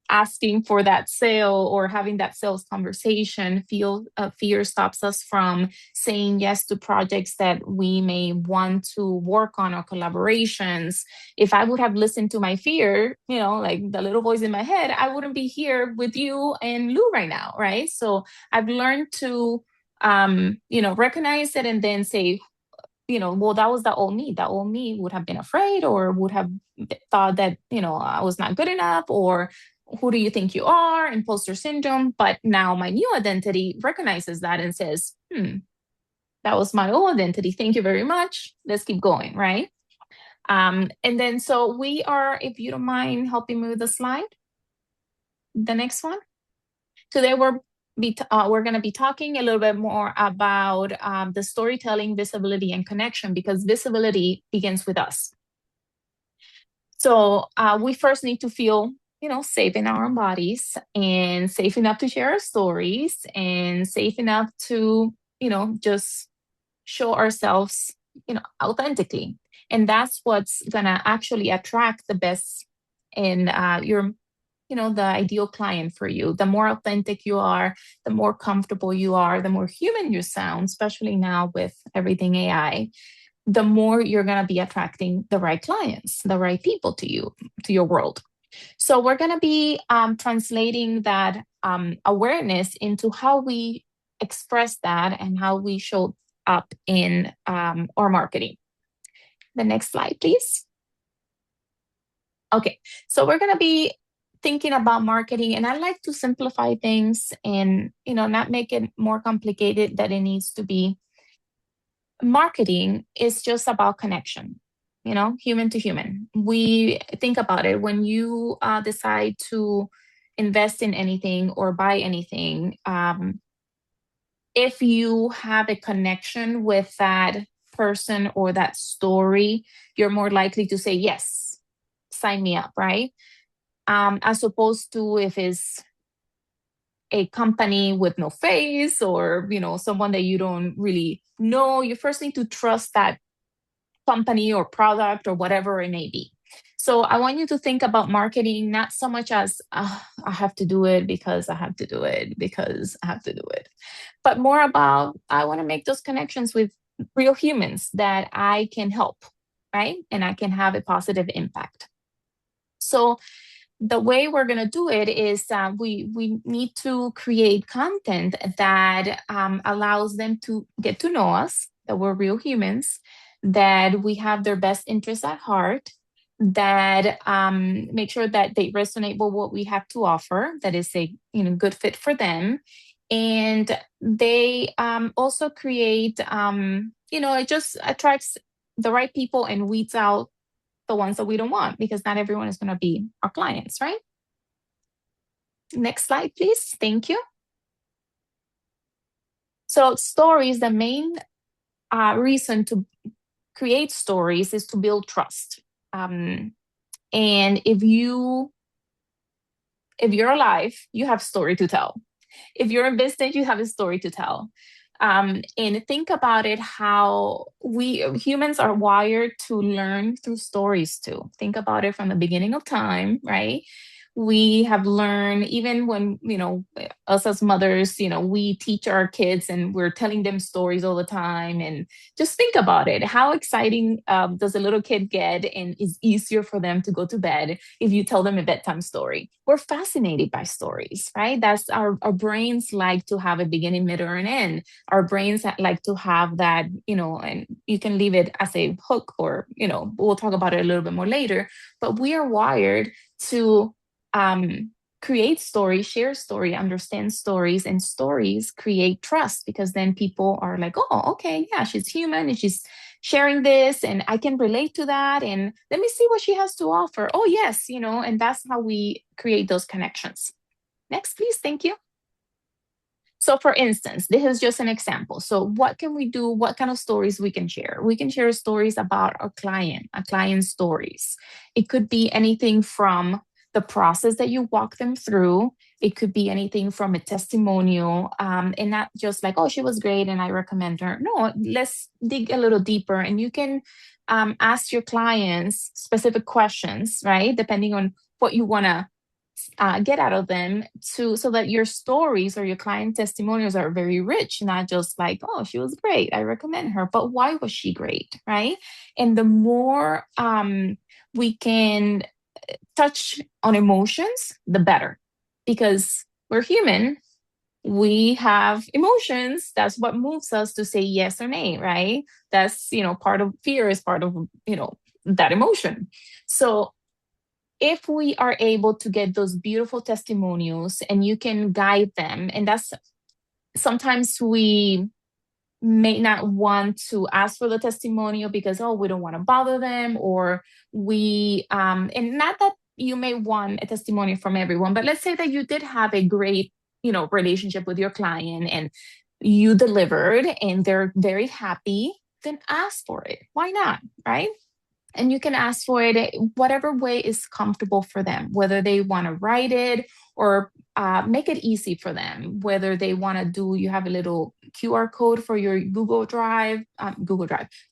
asking for that sale or having that sales conversation. Fear stops us from saying yes to projects that we may want to work on or collaborations. If I would have listened to my fear, like the little voice in my head, I wouldn't be here with you and Lou right now, right? So I've learned to, recognize it and then say, well, that was the old me. The old me would have been afraid or would have thought that, I was not good enough, or who do you think you are? Imposter syndrome. But now my new identity recognizes that and says, that was my old identity. Thank you very much. Let's keep going, right? And then so we are, if you don't mind helping me with the slide, the next one. Today we're going to be talking a little bit more about the storytelling, visibility, and connection, because visibility begins with us. So we first need to feel safe in our own bodies and safe enough to share our stories and safe enough to, just show ourselves, authentically. And that's what's going to actually attract the best in your, the ideal client for you. The more authentic you are, the more comfortable you are, the more human you sound, especially now with everything AI, the more you're going to be attracting the right clients, the right people to you, to your world. So we're going to be translating that awareness into how we express that and how we show up in our marketing. The next slide, please. Okay, so we're going to be thinking about marketing, and I like to simplify things and not make it more complicated than it needs to be. Marketing is just about connection. Human to human. We think about it when you decide to invest in anything or buy anything. If you have a connection with that person or that story, you're more likely to say, yes, sign me up, right? As opposed to if it's a company with no face or, someone that you don't really know, you first need to trust that company or product or whatever it may be. So I want you to think about marketing not so much as I have to do it because I have to do it because I have to do it, but more about I want to make those connections with real humans that I can help, right? And I can have a positive impact. So the way we're going to do it is we need to create content that allows them to get to know us, that we're real humans, that we have their best interests at heart, that make sure that they resonate with what we have to offer, that is a good fit for them. And they also create, it just attracts the right people and weeds out the ones that we don't want, because not everyone is going to be our clients, right? Next slide, please. Thank you. So stories, the main reason to create stories is to build trust. And if you're alive, you have a story to tell. If you're in business, you have a story to tell. And think about it, how we humans are wired to learn through stories too. Think about it from the beginning of time, right? We have learned, even when, us as mothers, we teach our kids and we're telling them stories all the time. And just think about it. How exciting does a little kid get, and is easier for them to go to bed if you tell them a bedtime story? We're fascinated by stories, right? That's our brains like to have a beginning, middle, and end. Our brains like to have that, and you can leave it as a hook, or, we'll talk about it a little bit more later, but we are wired to create stories, share story, understand stories, and stories create trust, because then people are like, oh, okay, yeah, she's human and she's sharing this and I can relate to that, and let me see what she has to offer. Oh, yes, and that's how we create those connections. Next, please. Thank you. So for instance, this is just an example. So what can we do? What kind of stories we can share? We can share stories about our client's stories. It could be anything from the process that you walk them through. It could be anything from a testimonial, and not just like, oh, she was great and I recommend her. No, let's dig a little deeper, and you can ask your clients specific questions, right? Depending on what you want to get out of them, so that your stories or your client testimonials are very rich, not just like, oh, she was great, I recommend her, but why was she great, right? And the more we can touch on emotions, the better, because we're human. We have emotions. That's what moves us to say yes or nay, right? That's, part of fear is part of, that emotion. So if we are able to get those beautiful testimonials and you can guide them, and that's sometimes we may not want to ask for the testimonial because, oh, we don't want to bother them, or and not that you may want a testimonial from everyone, but let's say that you did have a great, relationship with your client and you delivered and they're very happy, then ask for it. Why not, right? And you can ask for it whatever way is comfortable for them, whether they want to write it or make it easy for them, whether they want to you have a little QR code for your Google Drive,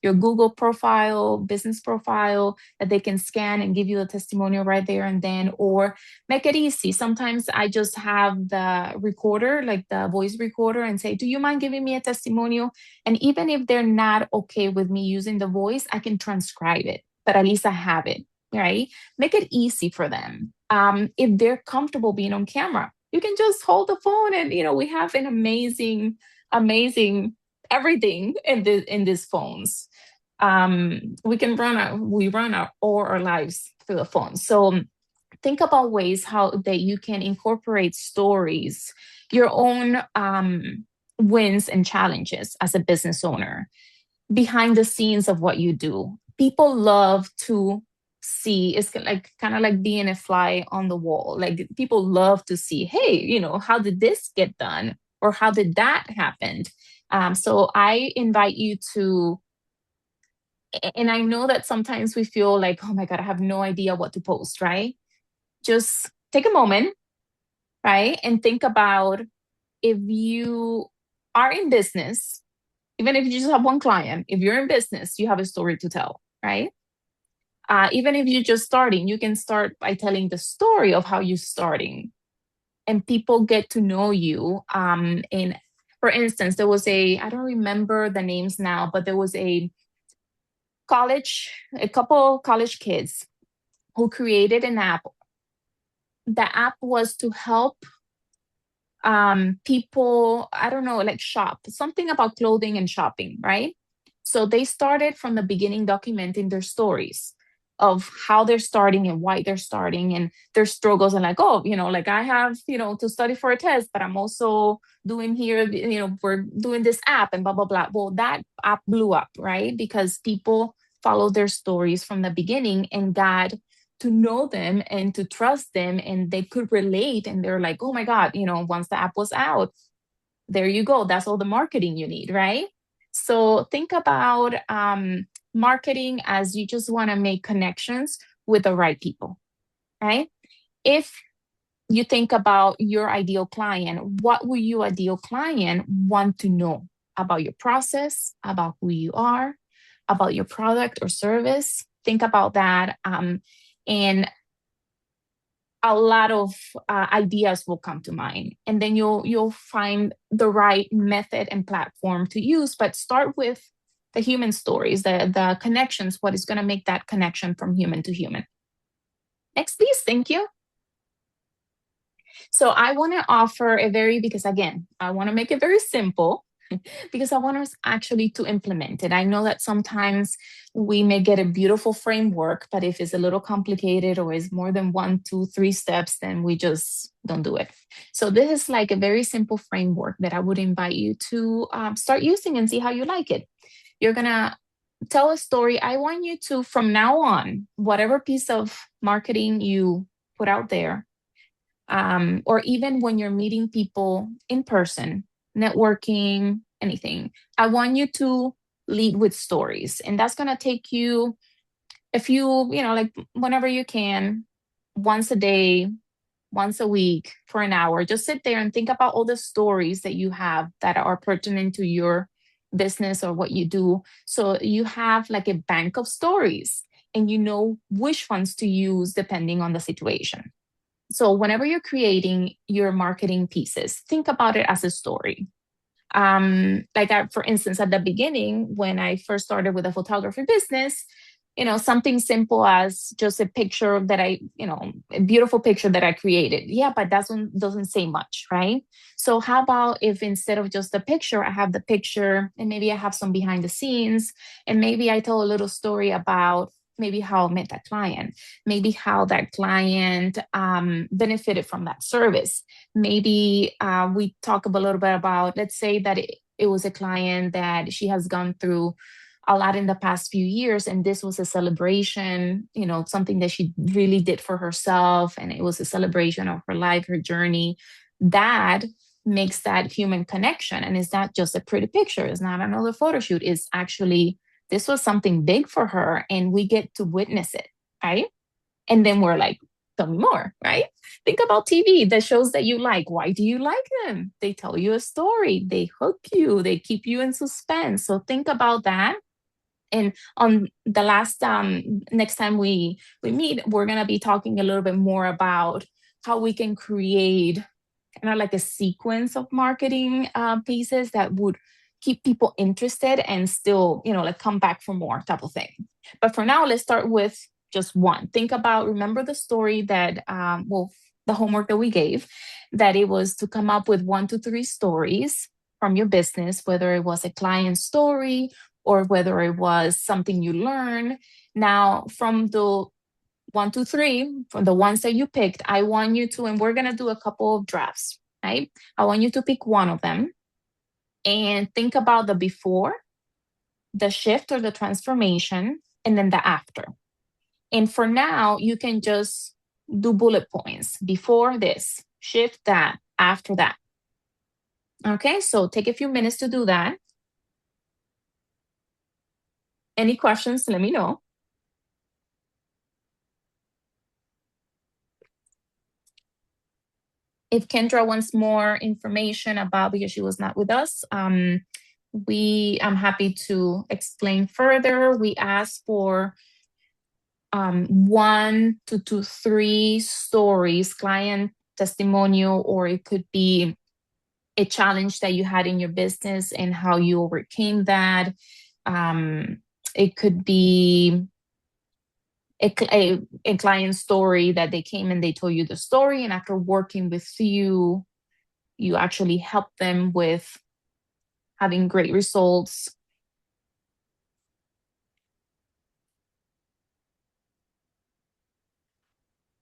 your Google profile, business profile, that they can scan and give you a testimonial right there and then, or make it easy. Sometimes I just have the recorder, like the voice recorder, and say, do you mind giving me a testimonial? And even if they're not okay with me using the voice, I can transcribe it, but at least I have it, right? Make it easy for them. If they're comfortable being on camera, you can just hold the phone and, we have an amazing everything in these phones. We run all our lives through the phone. So think about ways how that you can incorporate stories, your own wins and challenges as a business owner, behind the scenes of what you do. People love to see, it's kind of like being a fly on the wall. Like people love to see, hey, how did this get done? Or how did that happen? So I invite you to, and I know that sometimes we feel like, oh my God, I have no idea what to post, right? Just take a moment, right? And think about, if you are in business, even if you just have one client, if you're in business, you have a story to tell, right? Even if you're just starting, you can start by telling the story of how you're starting, and people get to know you. And for instance, there was I don't remember the names now, but there was a couple college kids who created an app. The app was to help people, I don't know, like shop, something about clothing and shopping, right? So they started from the beginning documenting their stories of how they're starting and why they're starting and their struggles, and like, oh, like I have, to study for a test, but I'm also doing here, we're doing this app and blah, blah, blah. Well, that app blew up, right? Because people followed their stories from the beginning and got to know them and to trust them, and they could relate, and they're like, oh my God, once the app was out, there you go, that's all the marketing you need, right? So think about marketing as you just want to make connections with the right people, right? If you think about your ideal client, what will your ideal client want to know about your process, about who you are, about your product or service? Think about that. And a lot of ideas will come to mind, and then you'll find the right method and platform to use. But start with the human stories, the connections, what is going to make that connection from human to human. Next, please. Thank you. So I want to offer because again, I want to make it very simple because I want us actually to implement it. I know that sometimes we may get a beautiful framework, but if it's a little complicated or is more than 1, 2, 3 steps, then we just don't do it. So this is like a very simple framework that I would invite you to start using and see how you like it. You're going to tell a story. I want you to, from now on, whatever piece of marketing you put out there, or even when you're meeting people in person, networking, anything, I want you to lead with stories. And that's going to take you a few, like whenever you can, once a day, once a week for an hour, just sit there and think about all the stories that you have that are pertinent to your business or what you do. So you have like a bank of stories and you know which ones to use depending on the situation. So whenever you're creating your marketing pieces, think about it as a story. For instance, at the beginning, when I first started with a photography business, something simple as just a picture that a beautiful picture that I created. Yeah, but that doesn't say much, right? So how about if instead of just the picture, I have the picture and maybe I have some behind the scenes and maybe I tell a little story about maybe how I met that client, maybe how that client benefited from that service. Maybe we talk a little bit about, let's say that it was a client that she has gone through a lot in the past few years, and this was a celebration, something that she really did for herself, and it was a celebration of her life, her journey. That makes that human connection, and it's not just a pretty picture. It's not another photo shoot. It's actually, this was something big for her, and we get to witness it, right? And then we're like, tell me more, right? Think about TV, the shows that you like. Why do you like them? They tell you a story. They hook you. They keep you in suspense. So think about that. And on the last next time we meet, we're gonna be talking a little bit more about how we can create kind of like a sequence of marketing pieces that would keep people interested and still, like come back for more type of thing. But for now, let's start with just one. Remember the story that, the homework that we gave, that it was to come up with 1 to 3 stories from your business, whether it was a client story or whether it was something you learned. Now, from the 1 to 3, from the ones that you picked, I want you to, and we're going to do a couple of drafts, right? I want you to pick one of them and think about the before, the shift or the transformation, and then the after. And for now, you can just do bullet points. Before this, shift that, after that. Okay, so take a few minutes to do that. Any questions, let me know. If Kendra wants more information about, because she was not with us, I'm happy to explain further. We asked for 1 to 3 stories, client testimonial, or it could be a challenge that you had in your business and how you overcame that. It could be a client story that they came and they told you the story, and after working with you, you actually helped them with having great results.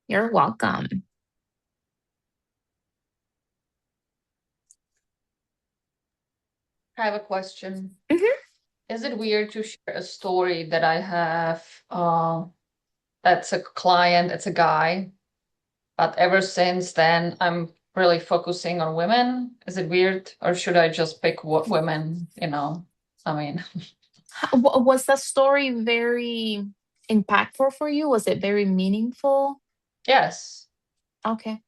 You're welcome. I have a question. Mhm. Is it weird to share a story that I have that's a client, it's a guy, but ever since then I'm really focusing on women? Is it weird, or should I just pick women, I mean, Was the story very impactful for you? Was it very meaningful? yes. Okay.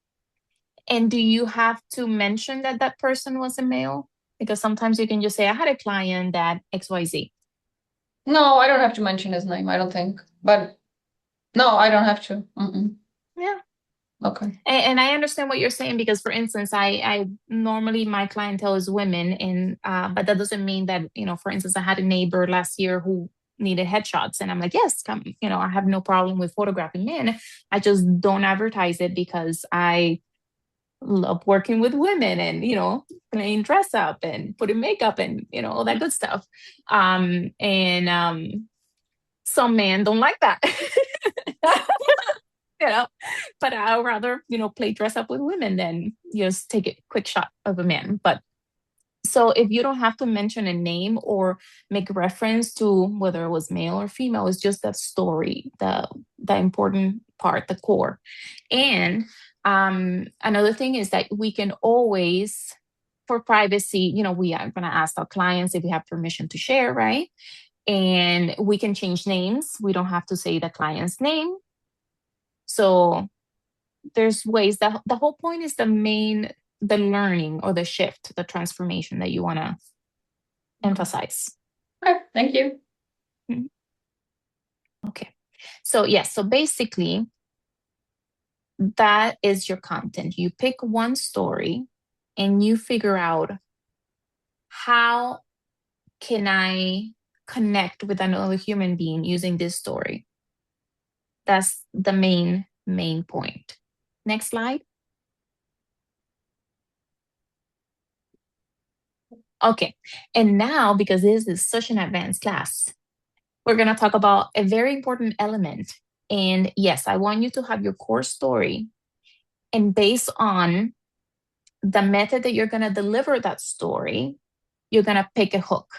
And do you have to mention that that person was a male? Because sometimes you can just say, I had a client that XYZ. No, I don't have to mention his name, I don't think. But no, I don't have to. Mm-mm. Yeah. Okay. And I understand what you're saying because, for instance, I normally my clientele is women, and but that doesn't mean that, for instance, I had a neighbor last year who needed headshots, and I'm like, yes, come, I have no problem with photographing men. I just don't advertise it because I love working with women and, playing dress up and putting makeup and, all that good stuff. And some men don't like that. you know, but I'd rather, play dress up with women than just take a quick shot of a man. But so if you don't have to mention a name or make reference to whether it was male or female, it's just that story, the important part, the core. And another thing is that we can always, for privacy, we are going to ask our clients if we have permission to share, right? And we can change names. We don't have to say the client's name. So there's ways that the whole point is the learning or the shift, the transformation that you want to emphasize. Okay, thank you. Okay. So yes, so basically that is your content. You pick one story and you figure out, how can I connect with another human being using this story? That's the main point. Next slide. Okay, and now, because this is such an advanced class, we're going to talk about a very important element. And yes, I want you to have your core story. And based on the method that you're going to deliver that story, you're going to pick a hook.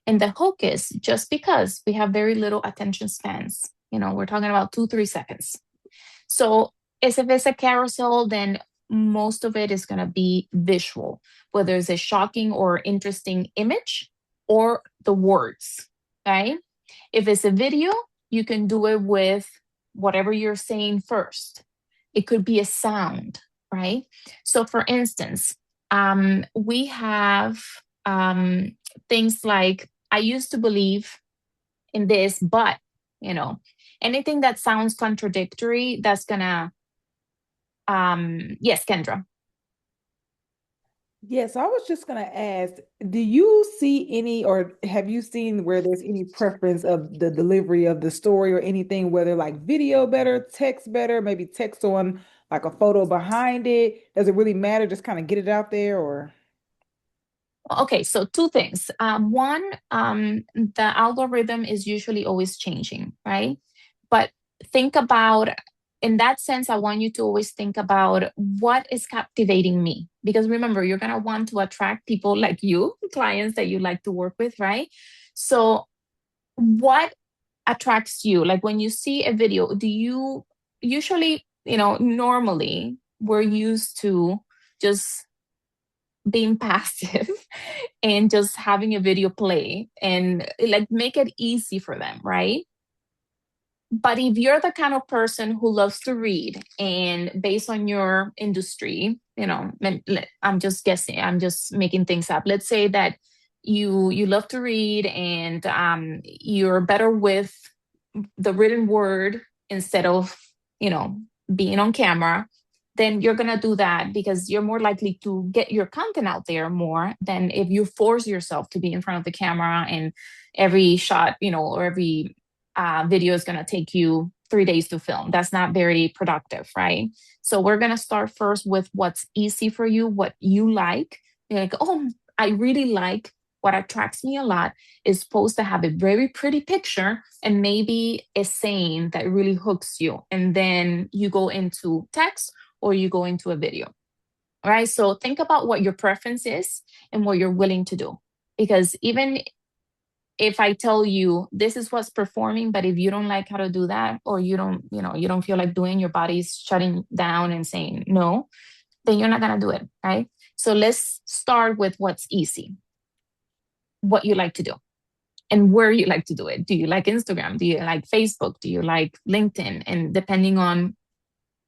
And the hook is, just because we have very little attention spans, we're talking about 2-3 seconds. So if it's a carousel, then most of it is going to be visual, whether it's a shocking or interesting image or the words, right? If it's a video, you can do it with whatever you're saying first. It could be a sound, right? So for instance, we have things like, I used to believe in this, but, anything that sounds contradictory, that's gonna, yes, Kendra. Yes, I was just going to ask, do you see any, or have you seen where there's any preference of the delivery of the story or anything, whether like video better, text better, maybe text on like a photo behind it? Does it really matter? Just kind of get it out there, or? Okay, so two things. One, the algorithm is usually always changing, right? But think about, in that sense, I want you to always think about what is captivating me. Because remember, you're going to want to attract people like you, clients that you like to work with, right? So what attracts you? Like when you see a video, do you usually, normally we're used to just being passive and just having a video play and like make it easy for them, right? But if you're the kind of person who loves to read, and based on your industry, I'm just guessing, I'm just making things up. Let's say that you love to read and you're better with the written word instead of, being on camera, then you're going to do that because you're more likely to get your content out there more than if you force yourself to be in front of the camera and every shot, or every video is going to take you 3 days to film. That's not very productive, right? So we're going to start first with what's easy for you, what you like. You're like, oh, I really like, what attracts me a lot is supposed to have a very pretty picture and maybe a saying that really hooks you. And then you go into text or you go into a video, right? So think about what your preference is and what you're willing to do. Because even if I tell you this is what's performing, but if you don't like how to do that, or you don't feel like doing, your body's shutting down and saying no, then you're not going to do it, right? So let's start with what's easy, what you like to do and where you like to do it. Do you like Instagram? Do you like Facebook? Do you like LinkedIn? And depending on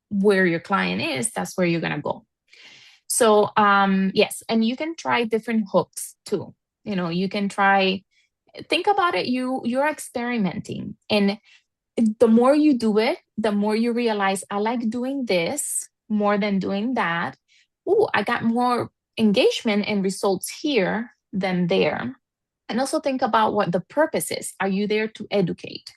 where your client is, that's where you're going to go. So yes, and you can try different hooks too. You can try, think about it, you're experimenting. And the more you do it, the more you realize I like doing this more than doing that. Ooh, I got more engagement and results here than there. And also think about what the purpose is. Are you there to educate?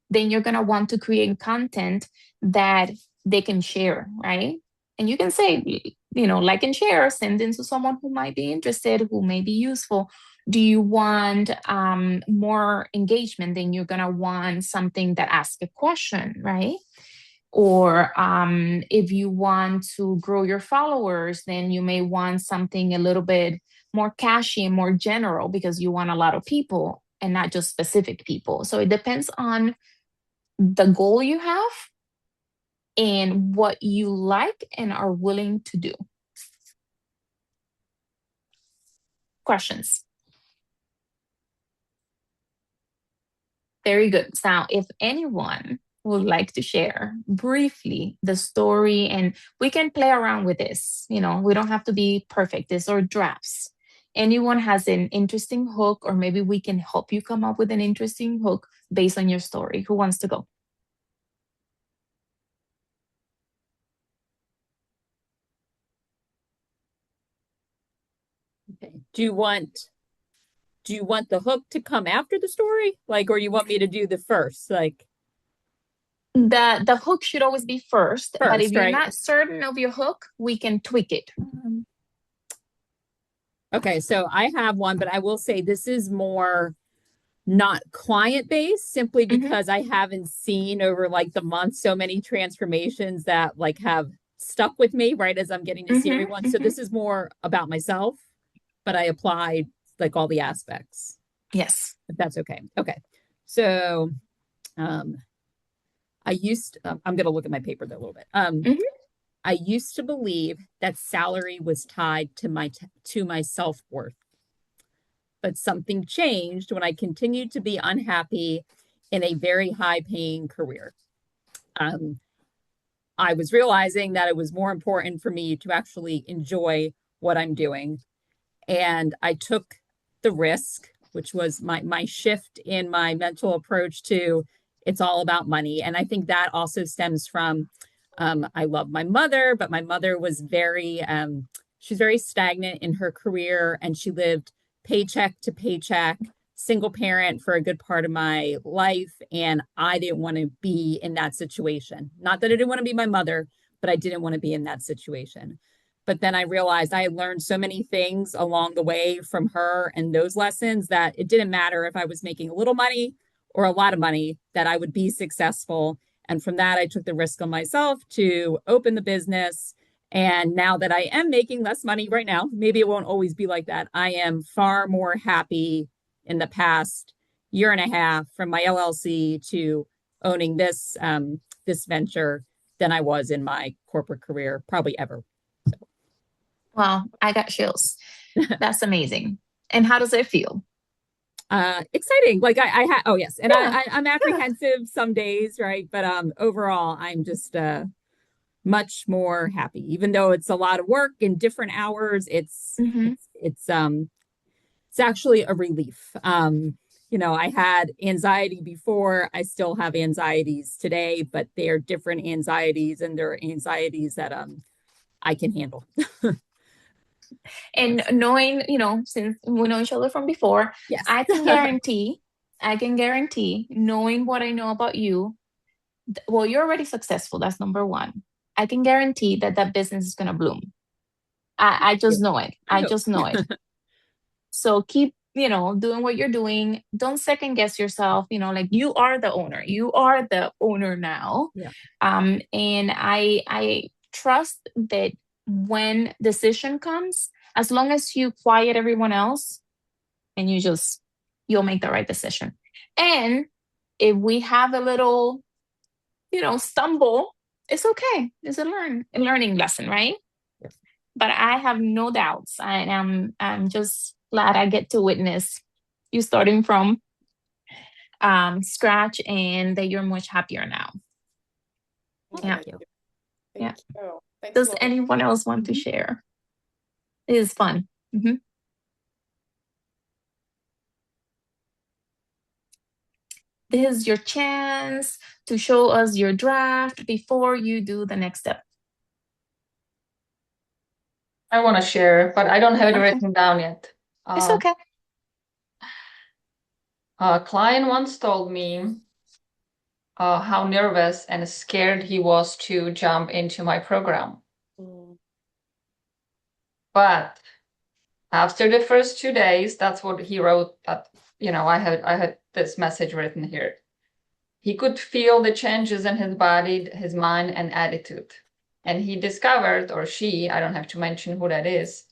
Then you're going to want to create content that they can share, right? And you can say, like and share, send it to someone who might be interested, who may be useful. Do you want more engagement? Then you're going to want something that asks a question, right? Or if you want to grow your followers, then you may want something a little bit more catchy and more general because you want a lot of people and not just specific people. So it depends on the goal you have and what you like and are willing to do. Questions? Very good. Now, if anyone would like to share briefly the story, and we can play around with this, we don't have to be perfect. These are drafts. Anyone has an interesting hook, or maybe we can help you come up with an interesting hook based on your story. Who wants to go? Okay. Do you want the hook to come after the story? Or you want me to do the first? The hook should always be first, but if you're right? not certain of your hook, we can tweak it. Okay, so I have one, but I will say this is more not client based, simply because I haven't seen over the months so many transformations that have stuck with me right as I'm getting to see everyone. So this is more about myself, but I applied all the aspects. Yes. If that's okay. Okay. So I'm going to look at my paper there a little bit. I used to believe that salary was tied to my self-worth. But something changed when I continued to be unhappy in a very high-paying career. I was realizing that it was more important for me to actually enjoy what I'm doing. And I took the risk, which was my shift in my mental approach to it's all about money. And I think that also stems from I love my mother, but my mother was she's very stagnant in her career, and she lived paycheck to paycheck, single parent for a good part of my life. And I didn't want to be in that situation. Not that I didn't want to be my mother, but I didn't want to be in that situation. But then I realized I had learned so many things along the way from her and those lessons that it didn't matter if I was making a little money or a lot of money, that I would be successful. And from that, I took the risk on myself to open the business. And now that I am making less money right now, maybe it won't always be like that. I am far more happy in the past year and a half from my LLC to owning this venture than I was in my corporate career, probably ever. So. Wow, I got chills. That's amazing. And how does it feel? Exciting. Oh yes. And yeah. I'm apprehensive some days, right? But overall, I'm just much more happy, even though it's a lot of work in different hours. It's actually a relief. I had anxiety before. I still have anxieties today, but they're different anxieties, and they're anxieties that I can handle. And knowing, since we know each other from before, yes. I can guarantee, knowing what I know about you, well, you're already successful. That's number one. I can guarantee that business is going to bloom. I just know it. I just know it. So keep, doing what you're doing. Don't second guess yourself. You are the owner. You are the owner now. Yeah. And I trust that when decision comes, as long as you quiet everyone else and you'll make the right decision. And if we have a little, stumble, it's okay. It's a learning lesson, right? Yes. But I have no doubts. I'm just glad I get to witness you starting from scratch, and that you're much happier now. Thank you. Yeah. Thanks, Does Lauren. anyone else want to share? It is fun. this is your chance to show us your draft before you do the next step. I want to share, but I don't have it Okay. written down yet. It's okay. A client once told me how nervous and scared he was to jump into my program. Mm. But after the first 2 days, that's what he wrote. That I had this message written here. He could feel the changes in his body, his mind, and attitude. And he discovered, or she, I don't have to mention who that is,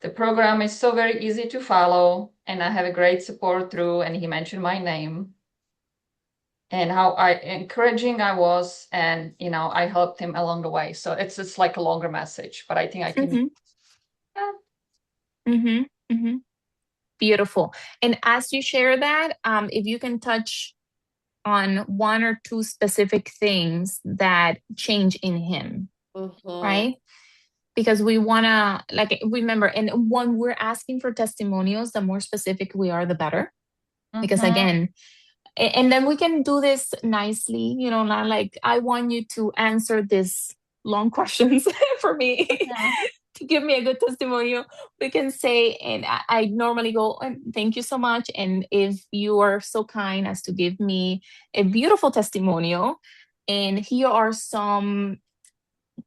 the program is so very easy to follow, and I have a great support through, and he mentioned my name and how encouraging I was, and I helped him along the way. So it's just like a longer message, but I think I can. Beautiful. And as you share that, if you can touch on one or two specific things that change in him, right? Because we want to remember, and when we're asking for testimonials, the more specific we are, the better. Because again, and then we can do this nicely, not like, I want you to answer this long questions for me to give me a good testimonial. We can say, and I normally go, thank you so much. And if you are so kind as to give me a beautiful testimonial, and here are some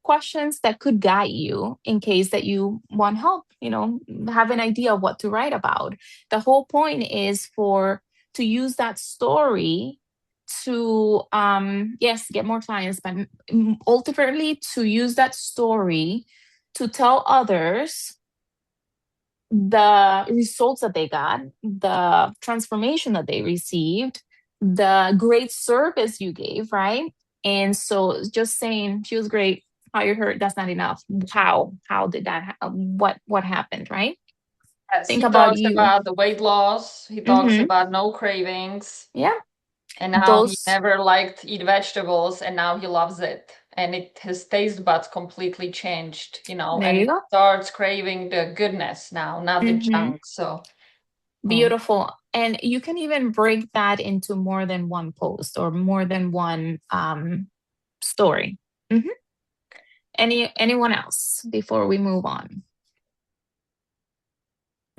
questions that could guide you in case that you want help, have an idea of what to write about. The whole point is to use that story to yes, get more clients, but ultimately to use that story to tell others the results that they got, the transformation that they received, the great service you gave, right? And so just saying she was great, hired her, that's not enough. How did that what happened, right? Yes, Think he about talks you. about the weight loss. He talks about no cravings. Yeah. And how he never liked eat vegetables, and now he loves it. And his taste buds completely changed, and he starts craving the goodness now, not the junk. So beautiful. And you can even break that into more than one post or more than one story. Anyone else before we move on?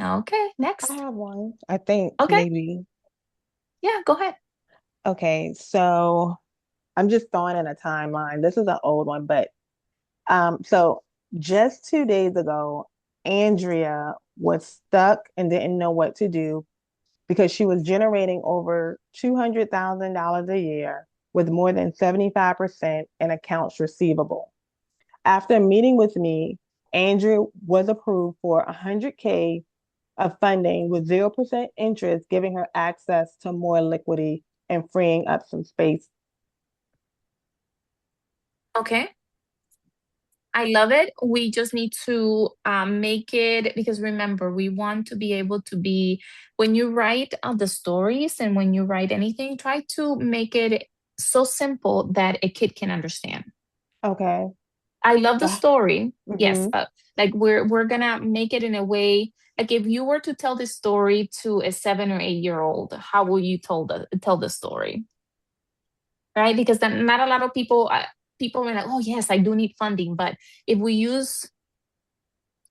Okay, next. I have one. I think maybe. Yeah, go ahead. Okay, so I'm just throwing in a timeline. This is an old one, but so just 2 days ago, Andrea was stuck and didn't know what to do because she was generating over $200,000 a year with more than 75% in accounts receivable. After meeting with me, Andrea was approved for $100K of funding with 0% interest, giving her access to more liquidity and freeing up some space. Okay. I love it. We just need to make it, because remember, we want to be able to be, when you write the stories and when you write anything, try to make it so simple that a kid can understand. Okay. I love the story. Yes, but like we're gonna make it in a way, like if you were to tell this story to a 7 or 8-year-old, how will you tell the story? Right? Because then not a lot of people are like, oh yes, I do need funding. But if we use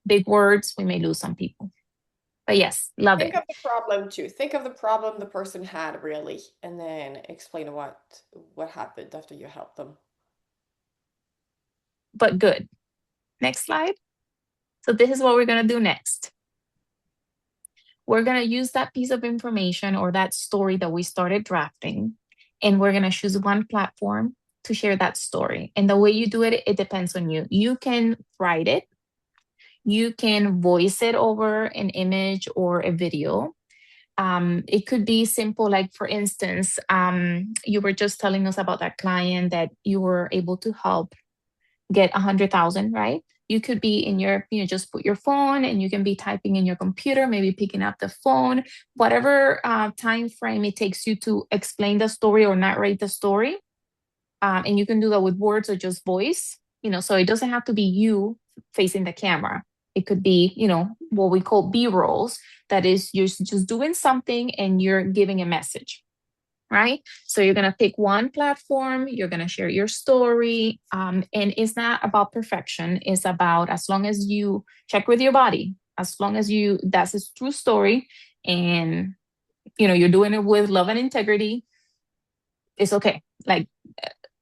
big words, we may lose some people. But yes, love it. Think of the problem too. Think of the problem the person had really, and then explain what happened after you helped them. But good. Next slide. So this is what we're gonna do next. We're gonna use that piece of information or that story that we started drafting, and we're gonna choose one platform to share that story. And the way you do it, it depends on you. You can write it. You can voice it over an image or a video. It could be simple, like for instance, you were just telling us about that client that you were able to help get 100,000, right? You could be in your, just put your phone and you can be typing in your computer, maybe picking up the phone, whatever time frame it takes you to explain the story or narrate the story. And you can do that with words or just voice, so it doesn't have to be you facing the camera. It could be, what we call B-rolls. That is, you're just doing something and you're giving a message, right? So you're going to pick one platform, you're going to share your story. And it's not about perfection. It's about, as long as you check with your body, as long as that's a true story, and you're doing it with love and integrity, it's okay. Like,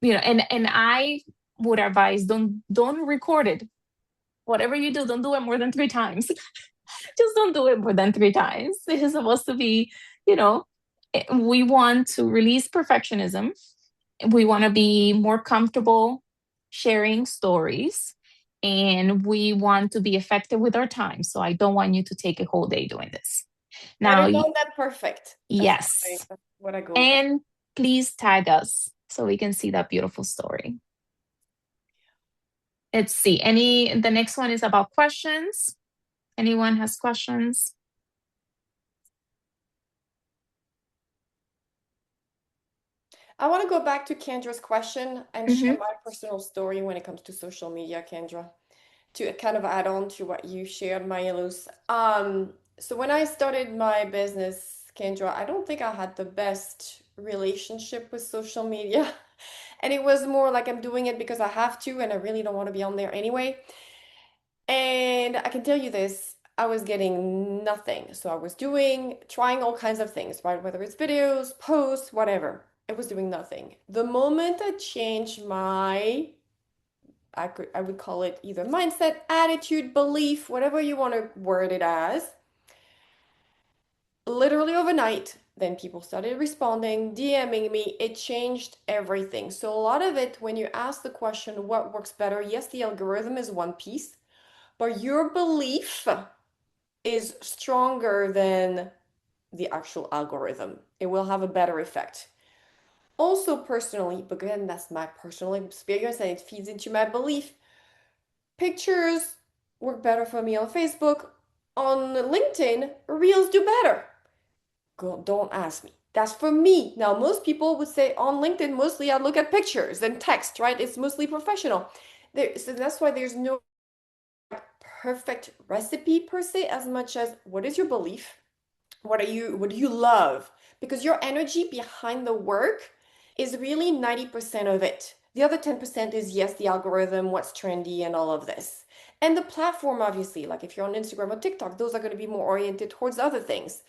and I would advise, don't record it. Whatever you do, don't do it more than 3 times. Just don't do it more than 3 times. It is supposed to be, we want to release perfectionism. We want to be more comfortable sharing stories, and we want to be effective with our time. So I don't want you to take a whole day doing this. Now, Better done than perfect. yes. That's what I go And please tag us so we can see that beautiful story. Let's see. The next one is about questions. Anyone has questions? I want to go back to Kendra's question and share my personal story when it comes to social media, Kendra, to kind of add on to what you shared, Maya Luz. So when I started my business, Kendra, I don't think I had the best relationship with social media. And it was more like I'm doing it because I have to, and I really don't want to be on there anyway. And I can tell you this, I was getting nothing. So I was trying all kinds of things, right? Whether it's videos, posts, whatever. It was doing nothing. The moment I changed I would call it either mindset, attitude, belief, whatever you want to word it as, literally overnight, then people started responding, DMing me. It changed everything. So a lot of it, when you ask the question, what works better? Yes, the algorithm is one piece, but your belief is stronger than the actual algorithm. It will have a better effect. Also, personally, but again, that's my personal experience and it feeds into my belief. Pictures work better for me on Facebook. On LinkedIn, Reels do better. Don't ask me. That's for me. Now, most people would say on LinkedIn, mostly I look at pictures and text, right? It's mostly professional. So that's why there's no perfect recipe per se, as much as what is your belief? What do you love? Because your energy behind the work is really 90% of it. The other 10% is, yes, the algorithm, what's trendy, and all of this. And the platform, obviously, like if you're on Instagram or TikTok, those are going to be more oriented towards other things.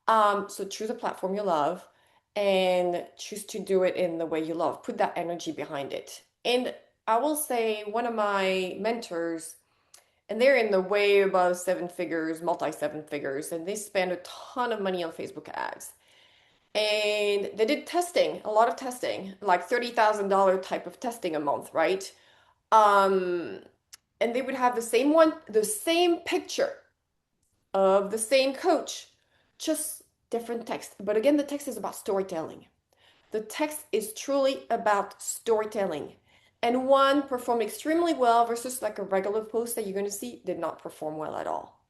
So choose a platform you love and choose to do it in the way you love. Put that energy behind it. And I will say one of my mentors, and they're in the way above 7 figures, multi 7 figures, and they spend a ton of money on Facebook ads. And they did testing, a lot of testing, like $30,000 type of testing a month, right? And they would have the same picture of the same coach, just different text. But again, the text is about storytelling. The text is truly about storytelling. And one performed extremely well versus like a regular post that you're going to see did not perform well at all.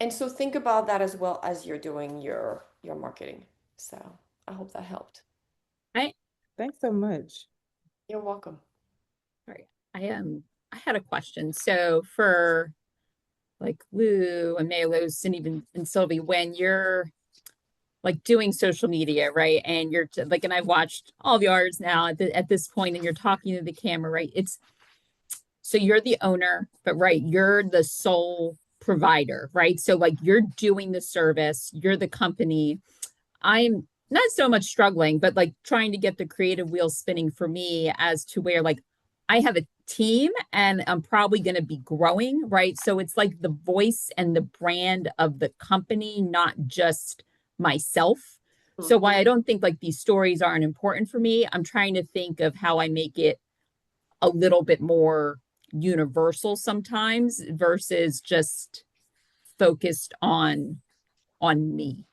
And so think about that as well as you're doing your marketing. So I hope that helped. Right. Thanks so much. You're welcome. All right. I had a question. So for like Lou and Mayluz and even and Sylvie, when you're like doing social media, right? And you're like, and I've watched all the artists now at this point, and you're talking to the camera, right? So you're the owner, but right, you're the sole provider, right? So like you're doing the service, you're the company. I'm not so much struggling, but like trying to get the creative wheel spinning for me as to where like I have a team and I'm probably going to be growing, right? So it's like the voice and the brand of the company, not just myself. So why I don't think like these stories aren't important for me, I'm trying to think of how I make it a little bit more universal sometimes versus just focused on me.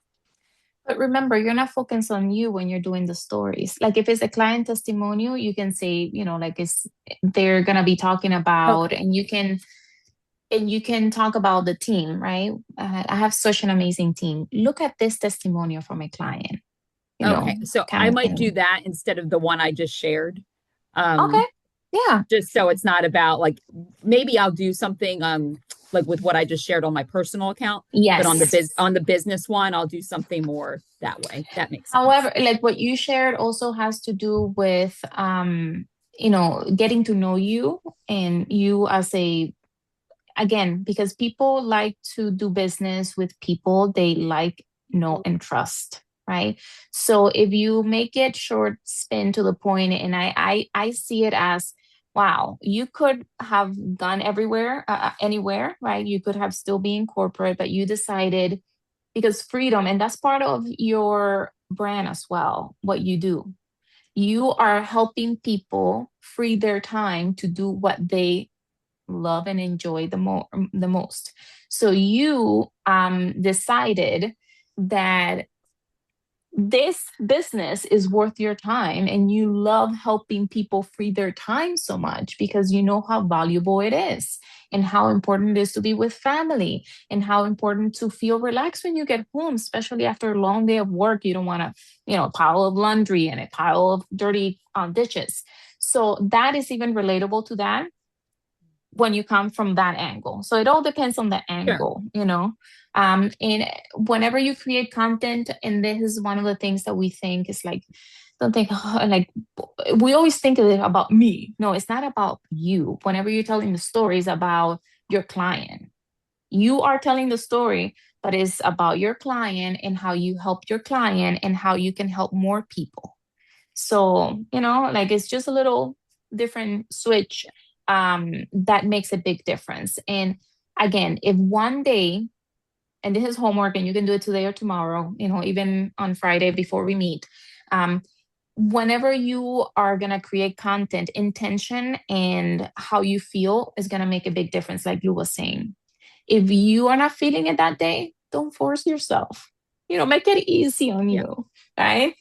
But remember, you're not focused on you when you're doing the stories. Like if it's a client testimonial, you can say, like they're gonna be talking about, and you can talk about the team, right? I have such an amazing team. Look at this testimonial from a client. Okay, so I might do that instead of the one I just shared. Okay, yeah. Just so it's not about like maybe I'll do something like with what I just shared on my personal account. But Yes. on the business one, I'll do something more that way. That makes sense. However, like what you shared also has to do with getting to know you and you as a again, because people like to do business with people they like, know, and trust, right? So if you make it short, spin to the point, and I see it as, wow, you could have gone everywhere, anywhere, right? You could have still been corporate, but you decided because freedom, and that's part of your brand as well, what you do. You are helping people free their time to do what they love and enjoy the most. So you decided that this business is worth your time and you love helping people free their time so much because you know how valuable it is and how important it is to be with family and how important to feel relaxed when you get home, especially after a long day of work. You don't want to, a pile of laundry and a pile of dirty dishes. So that is even relatable to that when you come from that angle. So it all depends on the angle, and whenever you create content, and this is one of the things that we think is like, don't think, like, we always think of it about me. No, it's not about you. Whenever you're telling the stories about your client, you are telling the story, but it's about your client and how you help your client and how you can help more people. So, like it's just a little different switch that makes a big difference. And again, if one day, and this is homework and you can do it today or tomorrow, even on Friday before we meet, whenever you are going to create content, intention and how you feel is going to make a big difference, like Lou was saying. If you are not feeling it that day, don't force yourself. Make it easy on you, right?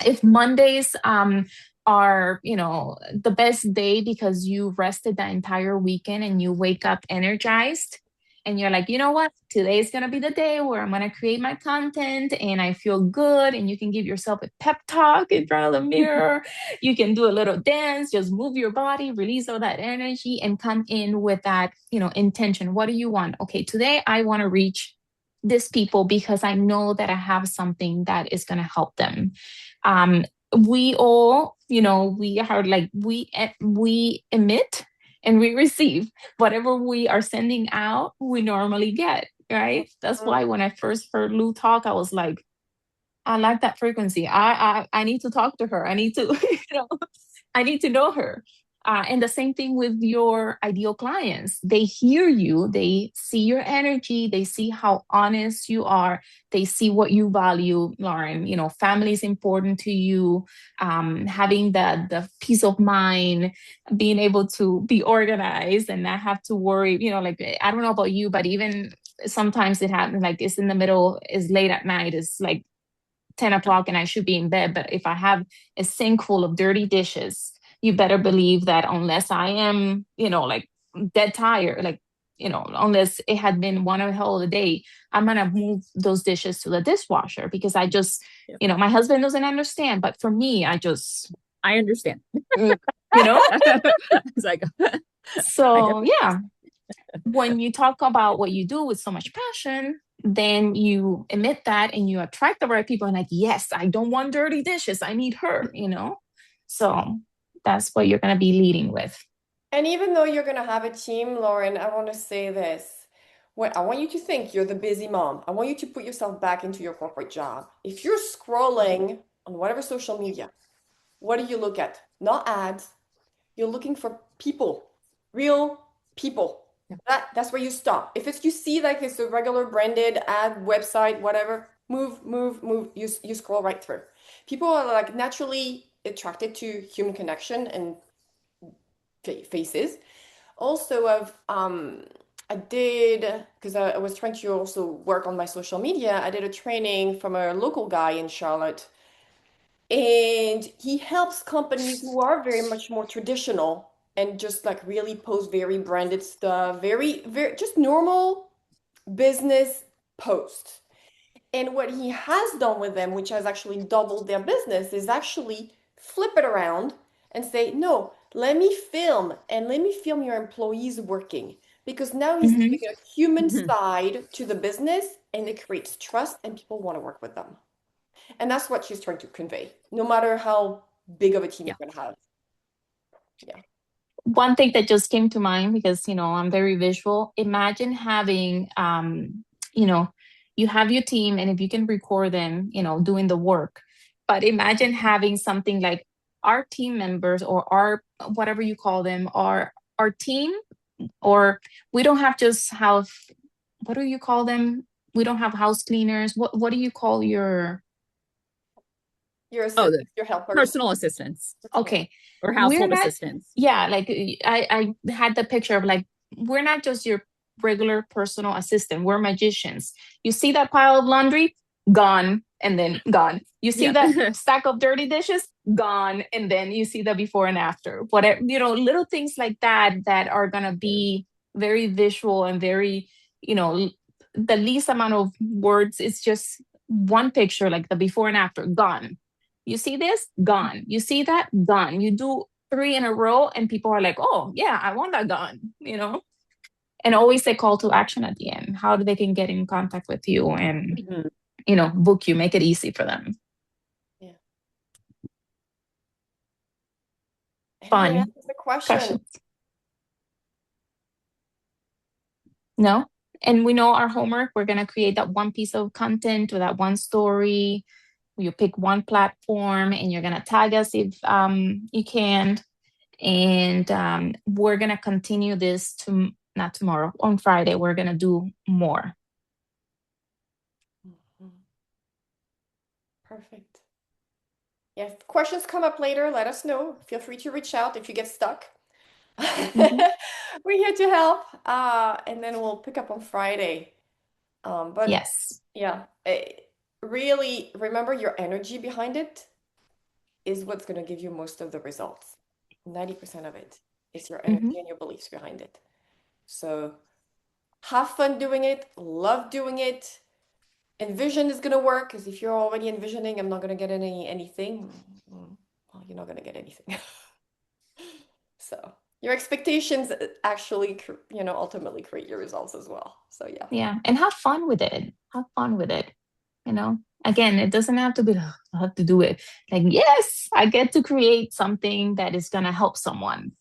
If Mondays are, the best day because you rested the entire weekend and you wake up energized and you're like, you know what, today is going to be the day where I'm going to create my content and I feel good, and you can give yourself a pep talk in front of the mirror. You can do a little dance, just move your body, release all that energy and come in with that, intention. What do you want? Okay, today I want to reach this people because I know that I have something that is going to help them. We all, we are like, we emit and we receive whatever we are sending out, we normally get, right? That's why when I first heard Lou talk, I was like, I like that frequency. I need to talk to her. I need to, I need to know her. And the same thing with your ideal clients. They hear you, they see your energy, they see how honest you are, they see what you value, Lauren. Family is important to you, having the peace of mind, being able to be organized and not have to worry, like, I don't know about you, but even sometimes it happens like it's in the middle, it's late at night, it's like 10 o'clock and I should be in bed. But if I have a sink full of dirty dishes, you better believe that unless I am, like dead tired, like, unless it had been one hell of a day, I'm going to move those dishes to the dishwasher because I just, my husband doesn't understand. But for me, I understand. It's like, so, yeah. When you talk about what you do with so much passion, then you emit that and you attract the right people and like, yes, I don't want dirty dishes. I need her, So that's what you're going to be leading with. And even though you're going to have a team, Lauren, I want to say this. I want you to think you're the busy mom. I want you to put yourself back into your corporate job. If you're scrolling on whatever social media, what do you look at? Not ads. You're looking for people, real people. That's where you stop. If you see like it's a regular branded ad website, whatever, move. You scroll right through. People are like naturally attracted to human connection and faces. Also, I did, because I was trying to also work on my social media. I did a training from a local guy in Charlotte, and he helps companies who are very much more traditional and just like really post very branded stuff, very, very just normal business posts. And what he has done with them, which has actually doubled their business, is actually flip it around and say, no, let me film your employees working. because now he's Mhm. giving a human Mhm. side to the business, and it creates trust, and people want to work with them. And that's what she's trying to convey, no matter how big of a team Yeah. you're going to have. Yeah. One thing that just came to mind, because I'm very visual. Imagine having you know you have your team, and if you can record them doing the work, but imagine having something like our team members, or our, whatever you call them, our team, or we don't have just have, what do you call them? We don't have house cleaners. What do you call your, Your Oh, assistants, the your helpers. personal assistants okay, or we're household not, assistants. yeah, like I had the picture of, like, we're not just your regular personal assistant, we're magicians. You see that pile of laundry? Gone, and then gone. You see Yeah. that stack of dirty dishes? Gone, and then you see the before and after. Whatever, little things like that that are gonna be very visual and very, the least amount of words. It's just one picture, like the before and after, gone. You see this? Gone. You see that? Gone. You do 3 in a row, and people are like, oh, yeah, I want that gone. And always a call to action at the end. How they can get in contact with you and, book you, make it easy for them. Yeah. Fun. Anyone else has a question? Questions? No? And we know our homework. We're going to create that one piece of content or that one story. You pick one platform, and you're going to tag us if you can. And we're going to continue this not tomorrow, on Friday. We're going to do more. Mhm. Perfect. Yeah, if questions come up later, let us know. Feel free to reach out if you get stuck. We're here to help. And then we'll pick up on Friday. But Yes. yeah, really remember your energy behind it is what's going to give you most of the results. 90% of it is your energy and your beliefs behind it. So have fun doing it, love doing it. Envision is going to work, because if you're already envisioning, I'm not going to get anything, well, you're not going to get anything. So your expectations actually, ultimately create your results as well. So yeah. Yeah. And have fun with it. Have fun with it. Again, it doesn't have to be, "Ugh, I have to do it." Like, yes, I get to create something that is going to help someone.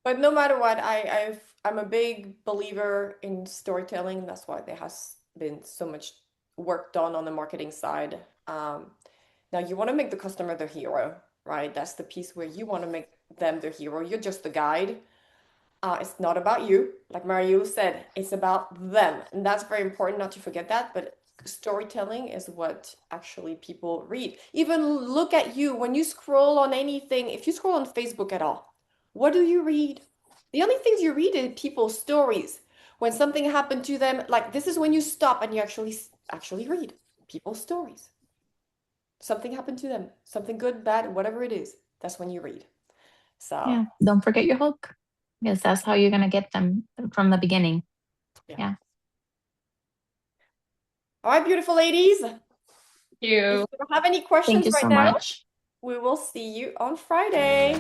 But no matter what, I'm a big believer in storytelling. That's why there has been so much work done on the marketing side. Now you want to make the customer the hero, right? That's the piece where you want to make them the hero. You're just the guide. It's not about you. Like Marilu said, it's about them. And that's very important not to forget that. But storytelling is what actually people read. Even look at you when you scroll on anything. If you scroll on Facebook at all, what do you read? The only things you read is people's stories. When something happened to them, like this is when you stop and you actually read people's stories. Something happened to them, something good, bad, whatever it is. That's when you read. So Yeah. Don't forget your hook, because that's how you're going to get them from the beginning. Yeah. all right, beautiful ladies. Thank you. If you have any Thank questions you right so now, much. we will see you on Friday.